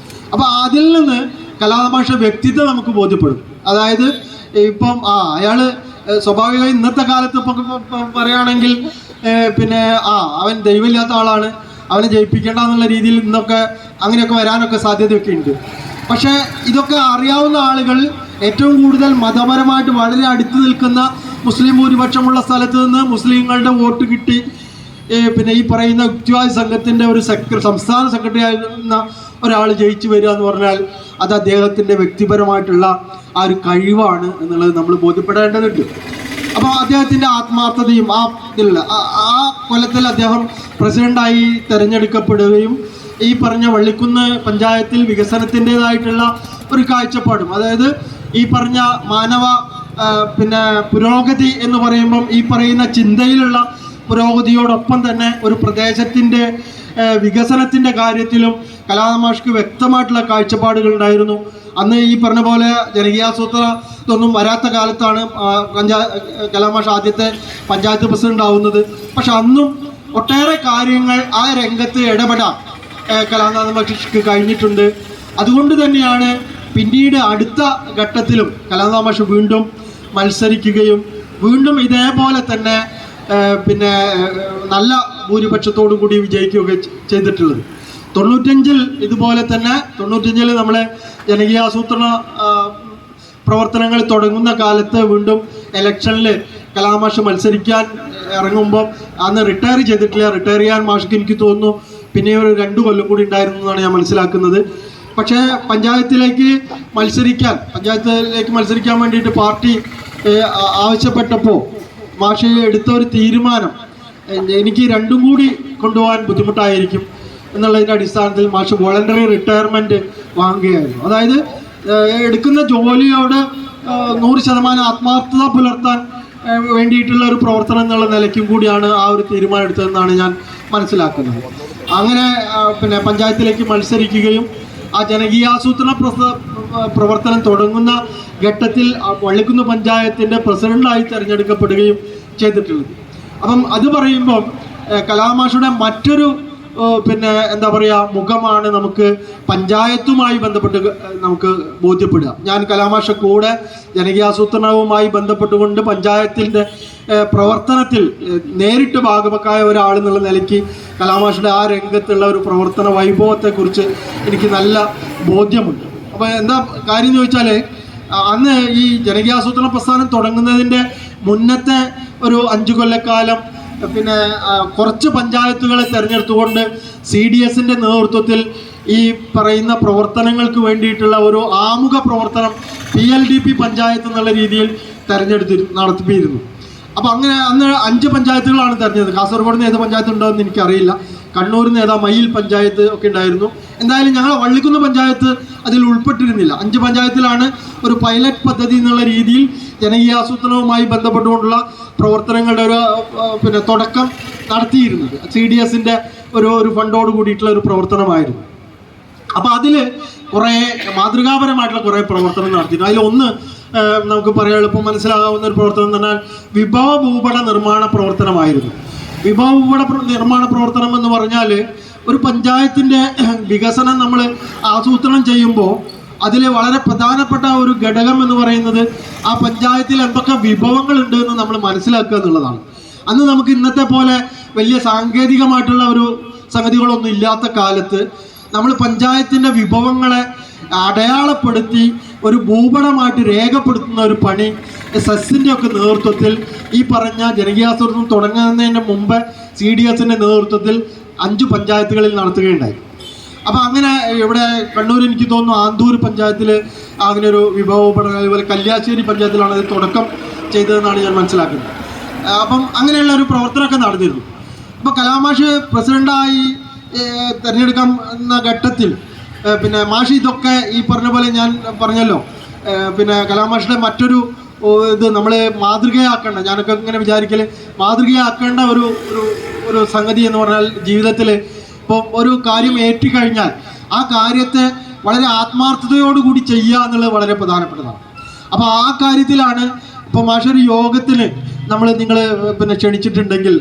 അപ്പോൾ അതിൽ നിന്ന് കലാനാഥൻ മാഷ വ്യക്തിത്വം നമുക്ക് ബോധ്യപ്പെടും. അതായത് ഇപ്പം അയാൾ സ്വാഭാവികമായി ഇന്നത്തെ കാലത്ത് ഇപ്പം പറയുകയാണെങ്കിൽ പിന്നെ അവൻ ദൈവമില്ലാത്ത ആളാണ്, അവനെ ജയിപ്പിക്കേണ്ട എന്നുള്ള രീതിയിൽ ഇന്നൊക്കെ അങ്ങനെയൊക്കെ വരാനൊക്കെ സാധ്യതയൊക്കെ ഉണ്ട്. പക്ഷേ ഇതൊക്കെ അറിയാവുന്ന ആളുകൾ ഏറ്റവും കൂടുതൽ മതപരമായിട്ട് വളരെ അടുത്ത് നിൽക്കുന്ന മുസ്ലിം ഭൂരിപക്ഷമുള്ള സ്ഥലത്ത് നിന്ന് മുസ്ലിങ്ങളുടെ വോട്ട് കിട്ടി പിന്നെ ഈ പറയുന്ന യുക്തിവാദി സംഘത്തിൻ്റെ ഒരു സംസ്ഥാന സെക്രട്ടറി ആയിരുന്ന ഒരാൾ ജയിച്ചു വരിക എന്ന് പറഞ്ഞാൽ അത് അദ്ദേഹത്തിൻ്റെ വ്യക്തിപരമായിട്ടുള്ള ആ ഒരു കഴിവാണ് എന്നുള്ളത് നമ്മൾ ബോധ്യപ്പെടേണ്ടതുണ്ട്. അപ്പോൾ അദ്ദേഹത്തിൻ്റെ ആത്മാർത്ഥതയും ആ കൊല്ലത്തിൽ അദ്ദേഹം പ്രസിഡൻ്റായി തിരഞ്ഞെടുക്കപ്പെടുകയും ഈ പറഞ്ഞ വള്ളിക്കുന്ന് പഞ്ചായത്തിൽ വികസനത്തിൻ്റെതായിട്ടുള്ള ഒരു കാഴ്ചപ്പാടും, അതായത് ഈ പറഞ്ഞ മാനവ പിന്നെ പുരോഗതി എന്ന് പറയുമ്പം ഈ പറയുന്ന ചിന്തയിലുള്ള പുരോഗതിയോടൊപ്പം തന്നെ ഒരു പ്രദേശത്തിൻ്റെ വികസനത്തിൻ്റെ കാര്യത്തിലും കലാനാഥൻ മാഷ്ക്ക് വ്യക്തമായിട്ടുള്ള കാഴ്ചപ്പാടുകൾ ഉണ്ടായിരുന്നു. അന്ന് ഈ പറഞ്ഞ പോലെ ജനകീയാസൂത്രണം ഇതൊന്നും വരാത്ത കാലത്താണ് കലാനാഥൻ മാഷ് ആദ്യത്തെ പഞ്ചായത്ത് പ്രസിഡന്റ് ആവുന്നത്. പക്ഷെ അന്നും ഒട്ടേറെ കാര്യങ്ങൾ ആ രംഗത്ത് ഇടപെടാൻ കലാനാഥൻ മാഷ്ക്ക് കഴിഞ്ഞിട്ടുണ്ട്. അതുകൊണ്ട് തന്നെയാണ് പിന്നീട് അടുത്ത ഘട്ടത്തിലും കലാനാഥൻ മാഷ് വീണ്ടും മത്സരിക്കുകയും വീണ്ടും ഇതേപോലെ തന്നെ പിന്നെ നല്ല ഭൂരിപക്ഷത്തോടു കൂടി വിജയിക്കുകയൊക്കെ ചെയ്തിട്ടുള്ളത്. 95 ഇതുപോലെ തന്നെ 95 നമ്മളെ ജനകീയാസൂത്രണ പ്രവർത്തനങ്ങൾ തുടങ്ങുന്ന കാലത്ത് വീണ്ടും ഇലക്ഷനിൽ കലാനാഥൻ മാഷ് മത്സരിക്കാൻ ഇറങ്ങുമ്പോൾ അന്ന് റിട്ടയർ ചെയ്തിട്ടില്ല. റിട്ടയർ ചെയ്യാൻ മാഷ്ക്ക് എനിക്ക് തോന്നുന്നു പിന്നെ ഒരു 2 കൊല്ലം കൂടി ഉണ്ടായിരുന്നു എന്നാണ് ഞാൻ മനസ്സിലാക്കുന്നത്. പക്ഷേ പഞ്ചായത്തിലേക്ക് മത്സരിക്കാൻ വേണ്ടിയിട്ട് പാർട്ടി ആവശ്യപ്പെട്ടപ്പോൾ മാഷ് എടുത്ത ഒരു തീരുമാനം എനിക്ക് 2ഉം കൂടി കൊണ്ടുപോകാൻ ബുദ്ധിമുട്ടായിരിക്കും എന്നുള്ളതിൻ്റെ അടിസ്ഥാനത്തിൽ മാഷ് വോളണ്ടറി റിട്ടയർമെൻറ്റ് വാങ്ങുകയായിരുന്നു. അതായത് എടുക്കുന്ന ജോലിയോട് 100% ആത്മാർത്ഥത പുലർത്താൻ വേണ്ടിയിട്ടുള്ള ഒരു പ്രവർത്തനം എന്നുള്ള നിലയ്ക്കും കൂടിയാണ് ആ ഒരു തീരുമാനം എടുത്തതെന്നാണ് ഞാൻ മനസ്സിലാക്കുന്നത്. അങ്ങനെ പിന്നെ പഞ്ചായത്തിലേക്ക് മത്സരിക്കുകയും ആ ജനകീയാസൂത്രണ പ്രവർത്തനം തുടങ്ങുന്ന ഘട്ടത്തിൽ വള്ളിക്കുന്ന് പഞ്ചായത്തിൻ്റെ പ്രസിഡന്റായി തിരഞ്ഞെടുക്കപ്പെടുകയും ചെയ്തിട്ടുള്ളത്. അപ്പം അത് പറയുമ്പം കലാമാഷയുടെ മറ്റൊരു പിന്നെ എന്താ പറയുക മുഖമാണ് നമുക്ക് പഞ്ചായത്തുമായി ബന്ധപ്പെട്ട് നമുക്ക് ബോധ്യപ്പെടുക. ഞാൻ കലാമാഷ കൂടെ ജനകീയാസൂത്രണവുമായി ബന്ധപ്പെട്ടുകൊണ്ട് പഞ്ചായത്തിൻ്റെ പ്രവർത്തനത്തിൽ നേരിട്ട് ഭാഗവക്കായ ഒരാൾ എന്നുള്ള നിലയ്ക്ക് കലാമാഷയുടെ ആ രംഗത്തുള്ള ഒരു പ്രവർത്തന വൈഭവത്തെക്കുറിച്ച് എനിക്ക് നല്ല ബോധ്യമുണ്ട്. അപ്പോൾ എന്താ കാര്യം ചോദിച്ചാൽ, അന്ന് ഈ ജനകീയാസൂത്രണ പ്രസ്ഥാനം തുടങ്ങുന്നതിൻ്റെ മുന്നത്തെ ഒരു 5 കൊല്ലക്കാലം പിന്നെ കുറച്ച് പഞ്ചായത്തുകളെ തിരഞ്ഞെടുത്തുകൊണ്ട് CDSൻ്റെ നേതൃത്വത്തിൽ ഈ പറയുന്ന പ്രവർത്തനങ്ങൾക്ക് വേണ്ടിയിട്ടുള്ള ഒരു ആമുഖ പ്രവർത്തനം PLDP പഞ്ചായത്ത് എന്നുള്ള രീതിയിൽ നടത്തിയിരുന്നു. അപ്പോൾ അങ്ങനെ അന്ന് 5 പഞ്ചായത്തുകളാണ് തിരഞ്ഞെടുത്തത്. കാസർഗോഡ് നിന്ന് ഏത് പഞ്ചായത്ത് ഉണ്ടോ എന്ന് എനിക്കറിയില്ല. കണ്ണൂരിൽ നിന്ന് ഏതാ മയിൽ പഞ്ചായത്ത് ഒക്കെ ഉണ്ടായിരുന്നു. എന്തായാലും ഞങ്ങൾ വള്ളിക്കുന്ന് പഞ്ചായത്ത് അതിൽ ഉൾപ്പെട്ടിരുന്നില്ല. 5 പഞ്ചായത്തിലാണ് ഒരു പൈലറ്റ് പദ്ധതി എന്നുള്ള രീതിയിൽ ജനകീയാസൂത്രണവുമായി ബന്ധപ്പെട്ടുകൊണ്ടുള്ള പ്രവർത്തനങ്ങളുടെ ഒരു പിന്നെ തുടക്കം നടത്തിയിരുന്നത്. CDSൻ്റെ ഒരു ഫണ്ടോട് കൂടിയിട്ടുള്ള ഒരു പ്രവർത്തനമായിരുന്നു. അപ്പോൾ അതിൽ കുറേ മാതൃകാപരമായിട്ടുള്ള കുറേ പ്രവർത്തനം നടത്തിയിരുന്നു. അതിലൊന്ന് നമുക്ക് പറയാൻ എളുപ്പം മനസ്സിലാകാവുന്ന ഒരു പ്രവർത്തനം എന്ന് പറഞ്ഞാൽ വിഭവ ഭൂപട നിർമ്മാണ പ്രവർത്തനമായിരുന്നു. വിഭവ ഭൂപട നിർമ്മാണ പ്രവർത്തനം എന്ന് പറഞ്ഞാൽ ഒരു പഞ്ചായത്തിൻ്റെ വികസനം നമ്മൾ ആസൂത്രണം ചെയ്യുമ്പോൾ അതിൽ വളരെ പ്രധാനപ്പെട്ട ഒരു ഘടകം എന്ന് പറയുന്നത് ആ പഞ്ചായത്തിൽ എന്തൊക്കെ വിഭവങ്ങളുണ്ട് എന്ന് നമ്മൾ മനസ്സിലാക്കുക എന്നുള്ളതാണ്. അന്ന് നമുക്ക് ഇന്നത്തെ പോലെ വലിയ സാങ്കേതികമായിട്ടുള്ള ഒരു സംഗതികളൊന്നും ഇല്ലാത്ത കാലത്ത് നമ്മൾ പഞ്ചായത്തിൻ്റെ വിഭവങ്ങളെ അടയാളപ്പെടുത്തി ഒരു ഭൂപടമായിട്ട് രേഖപ്പെടുത്തുന്ന ഒരു പണി സെസ്സിൻ്റെ ഒക്കെ നേതൃത്വത്തിൽ ഈ പറഞ്ഞ ജനകീയാസൂത്രണം തുടങ്ങുന്നതിന് മുമ്പ് CDSൻ്റെ നേതൃത്വത്തിൽ 5 പഞ്ചായത്തുകളിൽ നടത്തുകയുണ്ടായി. അപ്പോൾ അങ്ങനെ ഇവിടെ കണ്ണൂർ എനിക്ക് തോന്നുന്നു ആന്തൂർ പഞ്ചായത്തിൽ അങ്ങനെ ഒരു വിഭവ അതുപോലെ കല്യാശ്ശേരി പഞ്ചായത്തിലാണ് അത് തുടക്കം ചെയ്തതെന്നാണ് ഞാൻ മനസ്സിലാക്കുന്നത്. അപ്പം അങ്ങനെയുള്ള ഒരു പ്രവർത്തനമൊക്കെ നടന്നിരുന്നു. അപ്പോൾ കലാമാഷ് പ്രസിഡൻ്റായി തിരഞ്ഞെടുക്കുന്ന ഘട്ടത്തിൽ പിന്നെ മാഷി ഇതൊക്കെ ഈ പറഞ്ഞ പോലെ ഞാൻ പറഞ്ഞല്ലോ, പിന്നെ കലാമാഷിയുടെ മറ്റൊരു ഇത് നമ്മൾ മാതൃകയാക്കേണ്ട, ഞാനൊക്കെ ഇങ്ങനെ വിചാരിക്കൽ മാതൃകയാക്കേണ്ട ഒരു സംഗതി എന്ന് പറഞ്ഞാൽ ജീവിതത്തിൽ ഇപ്പോൾ ഒരു കാര്യം ഏറ്റുകഴിഞ്ഞാൽ ആ കാര്യത്തെ വളരെ ആത്മാർത്ഥതയോടുകൂടി ചെയ്യുക എന്നുള്ളത് വളരെ പ്രധാനപ്പെട്ടതാണ്. അപ്പോൾ ആ കാര്യത്തിലാണ് ഇപ്പോൾ മാഷൊരു യോഗത്തിന് നിങ്ങൾ പിന്നെ ക്ഷണിച്ചിട്ടുണ്ടെങ്കിൽ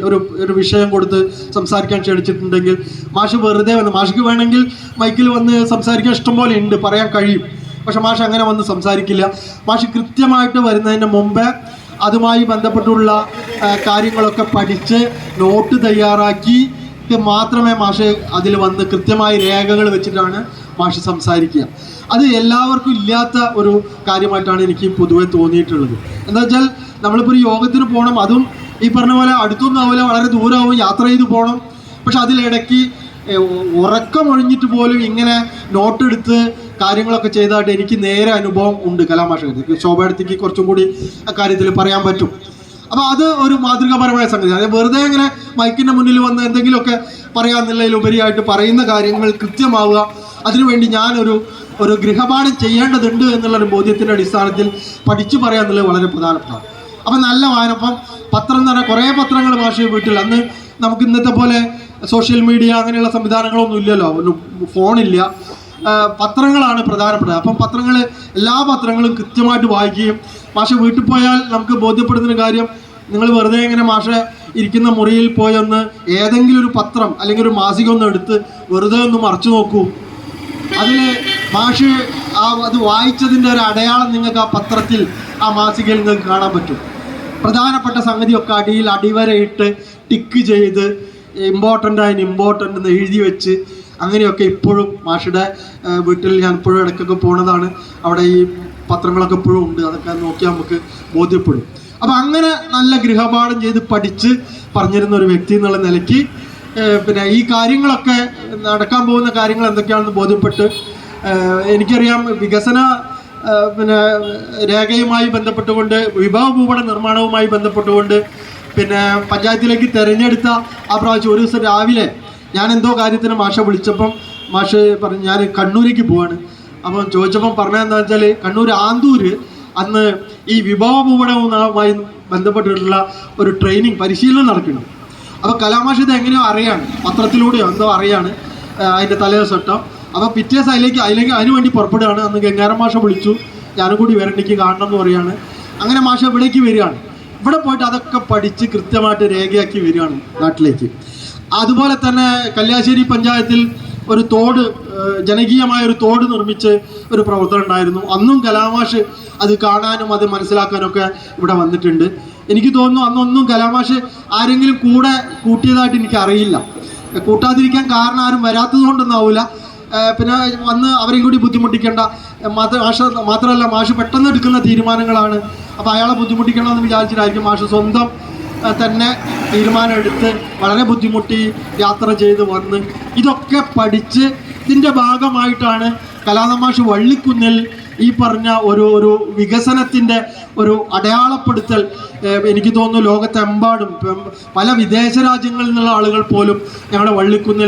ഒരു വിഷയം കൊടുത്ത് സംസാരിക്കാൻ ക്ഷണിച്ചിട്ടുണ്ടെങ്കിൽ മാഷ് വെറുതെ വന്ന്, മാഷിക്ക് വേണമെങ്കിൽ മൈക്കിൽ വന്ന് സംസാരിക്കാൻ ഇഷ്ടംപോലെ ഉണ്ട്, പറയാൻ കഴിയും. പക്ഷെ മാഷ് അങ്ങനെ വന്ന് സംസാരിക്കില്ല. മാഷ് കൃത്യമായിട്ട് വരുന്നതിന് മുമ്പേ അതുമായി ബന്ധപ്പെട്ടുള്ള കാര്യങ്ങളൊക്കെ പഠിച്ച് നോട്ട് തയ്യാറാക്കി മാത്രമേ മാഷ് അതിൽ വന്ന് കൃത്യമായി രേഖകൾ വെച്ചിട്ടാണ് മാഷ് സംസാരിക്കുക. അത് എല്ലാവർക്കും ഇല്ലാത്ത ഒരു കാര്യമായിട്ടാണ് എനിക്ക് പൊതുവെ തോന്നിയിട്ടുള്ളത്. എന്താ വെച്ചാൽ നമ്മളിപ്പോൾ ഒരു യോഗത്തിന് പോകണം, അതും ഈ പറഞ്ഞ പോലെ അടുത്തൊന്നും ആവില്ല, വളരെ ദൂരമാവും, യാത്ര ചെയ്ത് പോകണം. പക്ഷെ അതിലിടയ്ക്ക് ഉറക്കമൊഴിഞ്ഞിട്ട് പോലും ഇങ്ങനെ നോട്ടെടുത്ത് കാര്യങ്ങളൊക്കെ ചെയ്തതായിട്ട് എനിക്ക് നേരെ അനുഭവം ഉണ്ട്. കലാമാഷക്ക് ശോഭയടുത്തേക്ക് കുറച്ചും കൂടി കാര്യത്തിൽ പറയാൻ പറ്റും. അപ്പോൾ അത് ഒരു മാതൃകാപരമായ സംഗതി. അതായത് വെറുതെ ഇങ്ങനെ മൈക്കിൻ്റെ മുന്നിൽ വന്ന് എന്തെങ്കിലുമൊക്കെ പറയാമെന്നുള്ളതിലുപരിയായിട്ട് പറയുന്ന കാര്യങ്ങൾ കൃത്യമാവുക, അതിനുവേണ്ടി ഞാനൊരു ഗൃഹപാഠം ചെയ്യേണ്ടതുണ്ട് എന്നുള്ളൊരു ബോധ്യത്തിൻ്റെ അടിസ്ഥാനത്തിൽ പഠിച്ചു പറയുക എന്നുള്ളത് വളരെ പ്രധാനപ്പെട്ടതാണ്. അപ്പം നല്ല വായന, അപ്പം പത്രം എന്ന് പറഞ്ഞാൽ കുറേ പത്രങ്ങൾ മാഷ് വീട്ടിൽ, അന്ന് നമുക്ക് ഇന്നത്തെ പോലെ സോഷ്യൽ മീഡിയ അങ്ങനെയുള്ള സംവിധാനങ്ങളൊന്നും ഇല്ലല്ലോ, ഫോണില്ല, പത്രങ്ങളാണ് പ്രധാനപ്പെട്ടത്. അപ്പം എല്ലാ പത്രങ്ങളും കൃത്യമായിട്ട് വായിക്കുകയും മാഷ് വീട്ടിൽ പോയാൽ നമുക്ക് ബോധ്യപ്പെടുന്നൊരു കാര്യം, നിങ്ങൾ വെറുതെ ഇങ്ങനെ മാഷ് ഇരിക്കുന്ന മുറിയിൽ പോയൊന്ന് ഏതെങ്കിലും ഒരു പത്രം അല്ലെങ്കിൽ ഒരു മാസിക ഒന്ന് എടുത്ത് വെറുതെ ഒന്ന് മറച്ചു നോക്കൂ. അതിൽ മാഷ് അത് വായിച്ചതിൻ്റെ ഒരു അടയാളം നിങ്ങൾക്ക് ആ പത്രത്തിൽ ആ മാസികയിൽ നിങ്ങൾക്ക് കാണാൻ പറ്റും. പ്രധാനപ്പെട്ട സംഗതിയൊക്കെ അടിയിൽ അടിവരയിട്ട് ടിക്ക് ചെയ്ത് ഇമ്പോർട്ടൻ്റ് എന്ന് എഴുതി വെച്ച് അങ്ങനെയൊക്കെ ഇപ്പോഴും മാഷുടെ വീട്ടിൽ ഞാൻ ഇപ്പോഴും ഇടയ്ക്കൊക്കെ പോകുന്നതാണ്. അവിടെ ഈ പത്രങ്ങളൊക്കെ ഇപ്പോഴും ഉണ്ട്, അതൊക്കെ നോക്കിയാൽ നമുക്ക് ബോധ്യപ്പെടും. അപ്പം അങ്ങനെ നല്ല ഗൃഹപാഠം ചെയ്ത് പഠിച്ച് പറഞ്ഞിരുന്ന ഒരു വ്യക്തി എന്നുള്ള നിലയ്ക്ക് പിന്നെ ഈ കാര്യങ്ങളൊക്കെ നടക്കാൻ പോകുന്ന കാര്യങ്ങൾ എന്തൊക്കെയാണെന്ന് ബോധ്യപ്പെട്ട് എനിക്കറിയാം വികസന പിന്നെ രേഖയുമായി ബന്ധപ്പെട്ടുകൊണ്ട് വിഭവ ഭൂപട നിർമ്മാണവുമായി ബന്ധപ്പെട്ടുകൊണ്ട് പിന്നെ പഞ്ചായത്തിലേക്ക് തിരഞ്ഞെടുത്ത ആ പ്രാവശ്യം ഒരു ദിവസം രാവിലെ ഞാൻ എന്തോ കാര്യത്തിന് മാഷെ വിളിച്ചപ്പം മാഷ് പറഞ്ഞു ഞാൻ കണ്ണൂരേക്ക് പോവാണ്. അപ്പം ചോദിച്ചപ്പം പറഞ്ഞതെന്താ വെച്ചാൽ കണ്ണൂർ ആന്തൂര് അന്ന് ഈ വിഭവ ഭൂപടവുമായി ബന്ധപ്പെട്ടിട്ടുള്ള ഒരു ട്രെയിനിങ് പരിശീലനം നടക്കുന്നു. അപ്പോൾ കലാമാഷ് ഇത് എങ്ങനെയോ അറിയാണ്, പത്രത്തിലൂടെയോ എന്തോ അറിയാണ് അതിൻ്റെ തലേദിവസം. അപ്പോൾ പിറ്റേ ദിവസം അതിന് വേണ്ടി പുറപ്പെടുകയാണ്. അന്ന് ഗംഗാരം മാഷ വിളിച്ചു, ഞാനും കൂടി വരണ്ടിക്ക് കാണണം എന്ന് പറയുകയാണ്. അങ്ങനെ മാഷ ഇവിടേക്ക് വരികയാണ്. ഇവിടെ പോയിട്ട് അതൊക്കെ പഠിച്ച് കൃത്യമായിട്ട് രേഖയാക്കി വരികയാണ് നാട്ടിലേക്ക്. അതുപോലെ തന്നെ കല്യാശ്ശേരി പഞ്ചായത്തിൽ ഒരു തോട്, ജനകീയമായ ഒരു തോട് നിർമ്മിച്ച് ഒരു പ്രവർത്തനം ഉണ്ടായിരുന്നു. അന്നും കലാമാഷ് അത് കാണാനും അത് മനസ്സിലാക്കാനൊക്കെ ഇവിടെ വന്നിട്ടുണ്ട്. എനിക്ക് തോന്നുന്നു അന്നൊന്നും കലാമാഷ് ആരെങ്കിലും കൂടെ കൂട്ടിയതായിട്ട് എനിക്കറിയില്ല. കൂട്ടാതിരിക്കാൻ കാരണം ആരും വരാത്തത് കൊണ്ടൊന്നാവില്ല. പിന്നെ വന്ന് അവരെയും കൂടി ബുദ്ധിമുട്ടിക്കേണ്ട, മാത്രമല്ല മാഷ് പെട്ടെന്ന് എടുക്കുന്ന തീരുമാനങ്ങളാണ്. അപ്പോൾ അയാളെ ബുദ്ധിമുട്ടിക്കണമെന്ന് വിചാരിച്ചിട്ടായിരിക്കും മാഷ് സ്വന്തം തന്നെ തീരുമാനം എടുത്ത് വളരെ ബുദ്ധിമുട്ടി യാത്ര ചെയ്ത് വന്ന് ഇതൊക്കെ പഠിച്ച് ഇതിൻ്റെ ഭാഗമായിട്ടാണ് കലാതമാഷ് വള്ളിക്കുന്നിൽ ഈ പറഞ്ഞ ഒരു വികസനത്തിൻ്റെ ഒരു അടയാളപ്പെടുത്തൽ. എനിക്ക് തോന്നുന്നു ലോകത്തെമ്പാടും പല വിദേശ രാജ്യങ്ങളിൽ നിന്നുള്ള ആളുകൾ പോലും ഞങ്ങളുടെ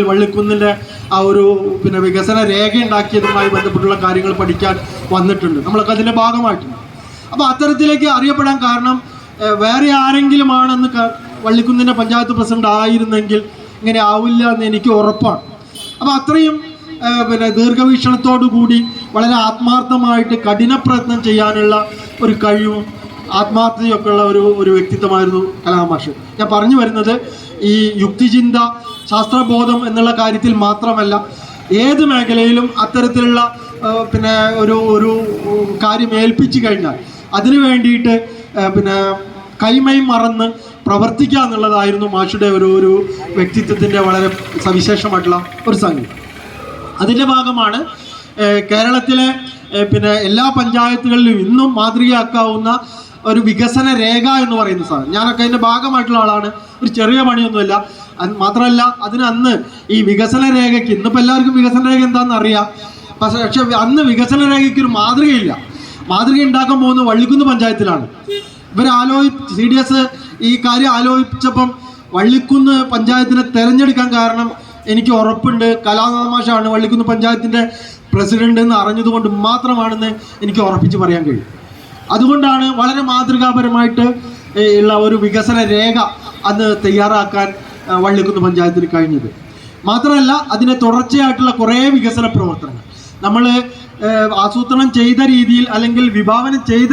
വള്ളിക്കുന്നിൻ്റെ ആ ഒരു വികസന രേഖ ഉണ്ടാക്കിയതുമായി ബന്ധപ്പെട്ടുള്ള കാര്യങ്ങൾ പഠിക്കാൻ വന്നിട്ടുണ്ട്. നമ്മളൊക്കെ അതിൻ്റെ ഭാഗമായിട്ടുണ്ട്. അപ്പോൾ അത്തരത്തിലേക്ക് അറിയപ്പെടാൻ കാരണം വേറെ ആരെങ്കിലും ആണെന്ന് വള്ളിക്കുന്നിൻ്റെ പഞ്ചായത്ത് പ്രസിഡന്റ് ആയിരുന്നെങ്കിൽ ഇങ്ങനെ ആവില്ല എന്ന് എനിക്ക് ഉറപ്പാണ്. അപ്പോൾ അത്രയും ദീർഘവീക്ഷണത്തോടു കൂടി വളരെ ആത്മാർത്ഥമായിട്ട് കഠിന പ്രയത്നം ചെയ്യാനുള്ള ഒരു കഴിവും ആത്മാർത്ഥതയൊക്കെ ഉള്ള ഒരു വ്യക്തിത്വമായിരുന്നു കലാമാഷ്. ഞാൻ പറഞ്ഞു വരുന്നത് ഈ യുക്തിചിന്ത, ശാസ്ത്രബോധം എന്നുള്ള കാര്യത്തിൽ മാത്രമല്ല, ഏത് മേഖലയിലും അത്തരത്തിലുള്ള ഒരു കാര്യം ഏൽപ്പിച്ചു കഴിഞ്ഞാൽ അതിനു വേണ്ടിയിട്ട് കൈമൈ മറന്ന് പ്രവർത്തിക്കുക എന്നുള്ളതായിരുന്നു മാഷുടെ ഒരു വ്യക്തിത്വത്തിൻ്റെ വളരെ സവിശേഷമായിട്ടുള്ള ഒരു സംഗതി. അതിൻ്റെ ഭാഗമാണ് കേരളത്തിലെ എല്ലാ പഞ്ചായത്തുകളിലും ഇന്നും മാതൃകയാക്കാവുന്ന ഒരു വികസന രേഖ എന്ന് പറയുന്ന സാധനം. ഞാനൊക്കെ അതിൻ്റെ ഭാഗമായിട്ടുള്ള ആളാണ്. ഒരു ചെറിയ പണിയൊന്നുമില്ല. മാത്രമല്ല അന്ന് ഈ വികസന രേഖയ്ക്ക്, ഇന്നിപ്പോൾ എല്ലാവർക്കും വികസന രേഖ എന്താണെന്ന് അറിയാം. പക്ഷെ അന്ന് വികസന രേഖയ്ക്ക് ഒരു മാതൃകയില്ല. മാതൃക ഉണ്ടാക്കാൻ പോകുന്നത് വള്ളിക്കുന്ന് പഞ്ചായത്തിലാണ്. CDS ഈ കാര്യം ആലോചിച്ചപ്പം വള്ളിക്കുന്ന് പഞ്ചായത്തിനെ തിരഞ്ഞെടുക്കാൻ കാരണം എനിക്ക് ഉറപ്പുണ്ട് കലാതമാഷാണ് വള്ളിക്കുന്ന് പഞ്ചായത്തിൻ്റെ പ്രസിഡന്റ് എന്ന് അറിഞ്ഞതുകൊണ്ട് മാത്രമാണെന്ന് എനിക്ക് ഉറപ്പിച്ച് പറയാൻ കഴിയും. അതുകൊണ്ടാണ് വളരെ മാതൃകാപരമായിട്ട് ഉള്ള ഒരു വികസന രേഖ അന്ന് തയ്യാറാക്കാൻ വള്ളിക്കുന്ന് പഞ്ചായത്തിന് കഴിഞ്ഞത്. മാത്രമല്ല അതിനെ തുടർച്ചയായിട്ടുള്ള കുറേ വികസന പ്രവർത്തനങ്ങൾ നമ്മൾ ആസൂത്രണം ചെയ്ത രീതിയിൽ അല്ലെങ്കിൽ വിഭാവനം ചെയ്ത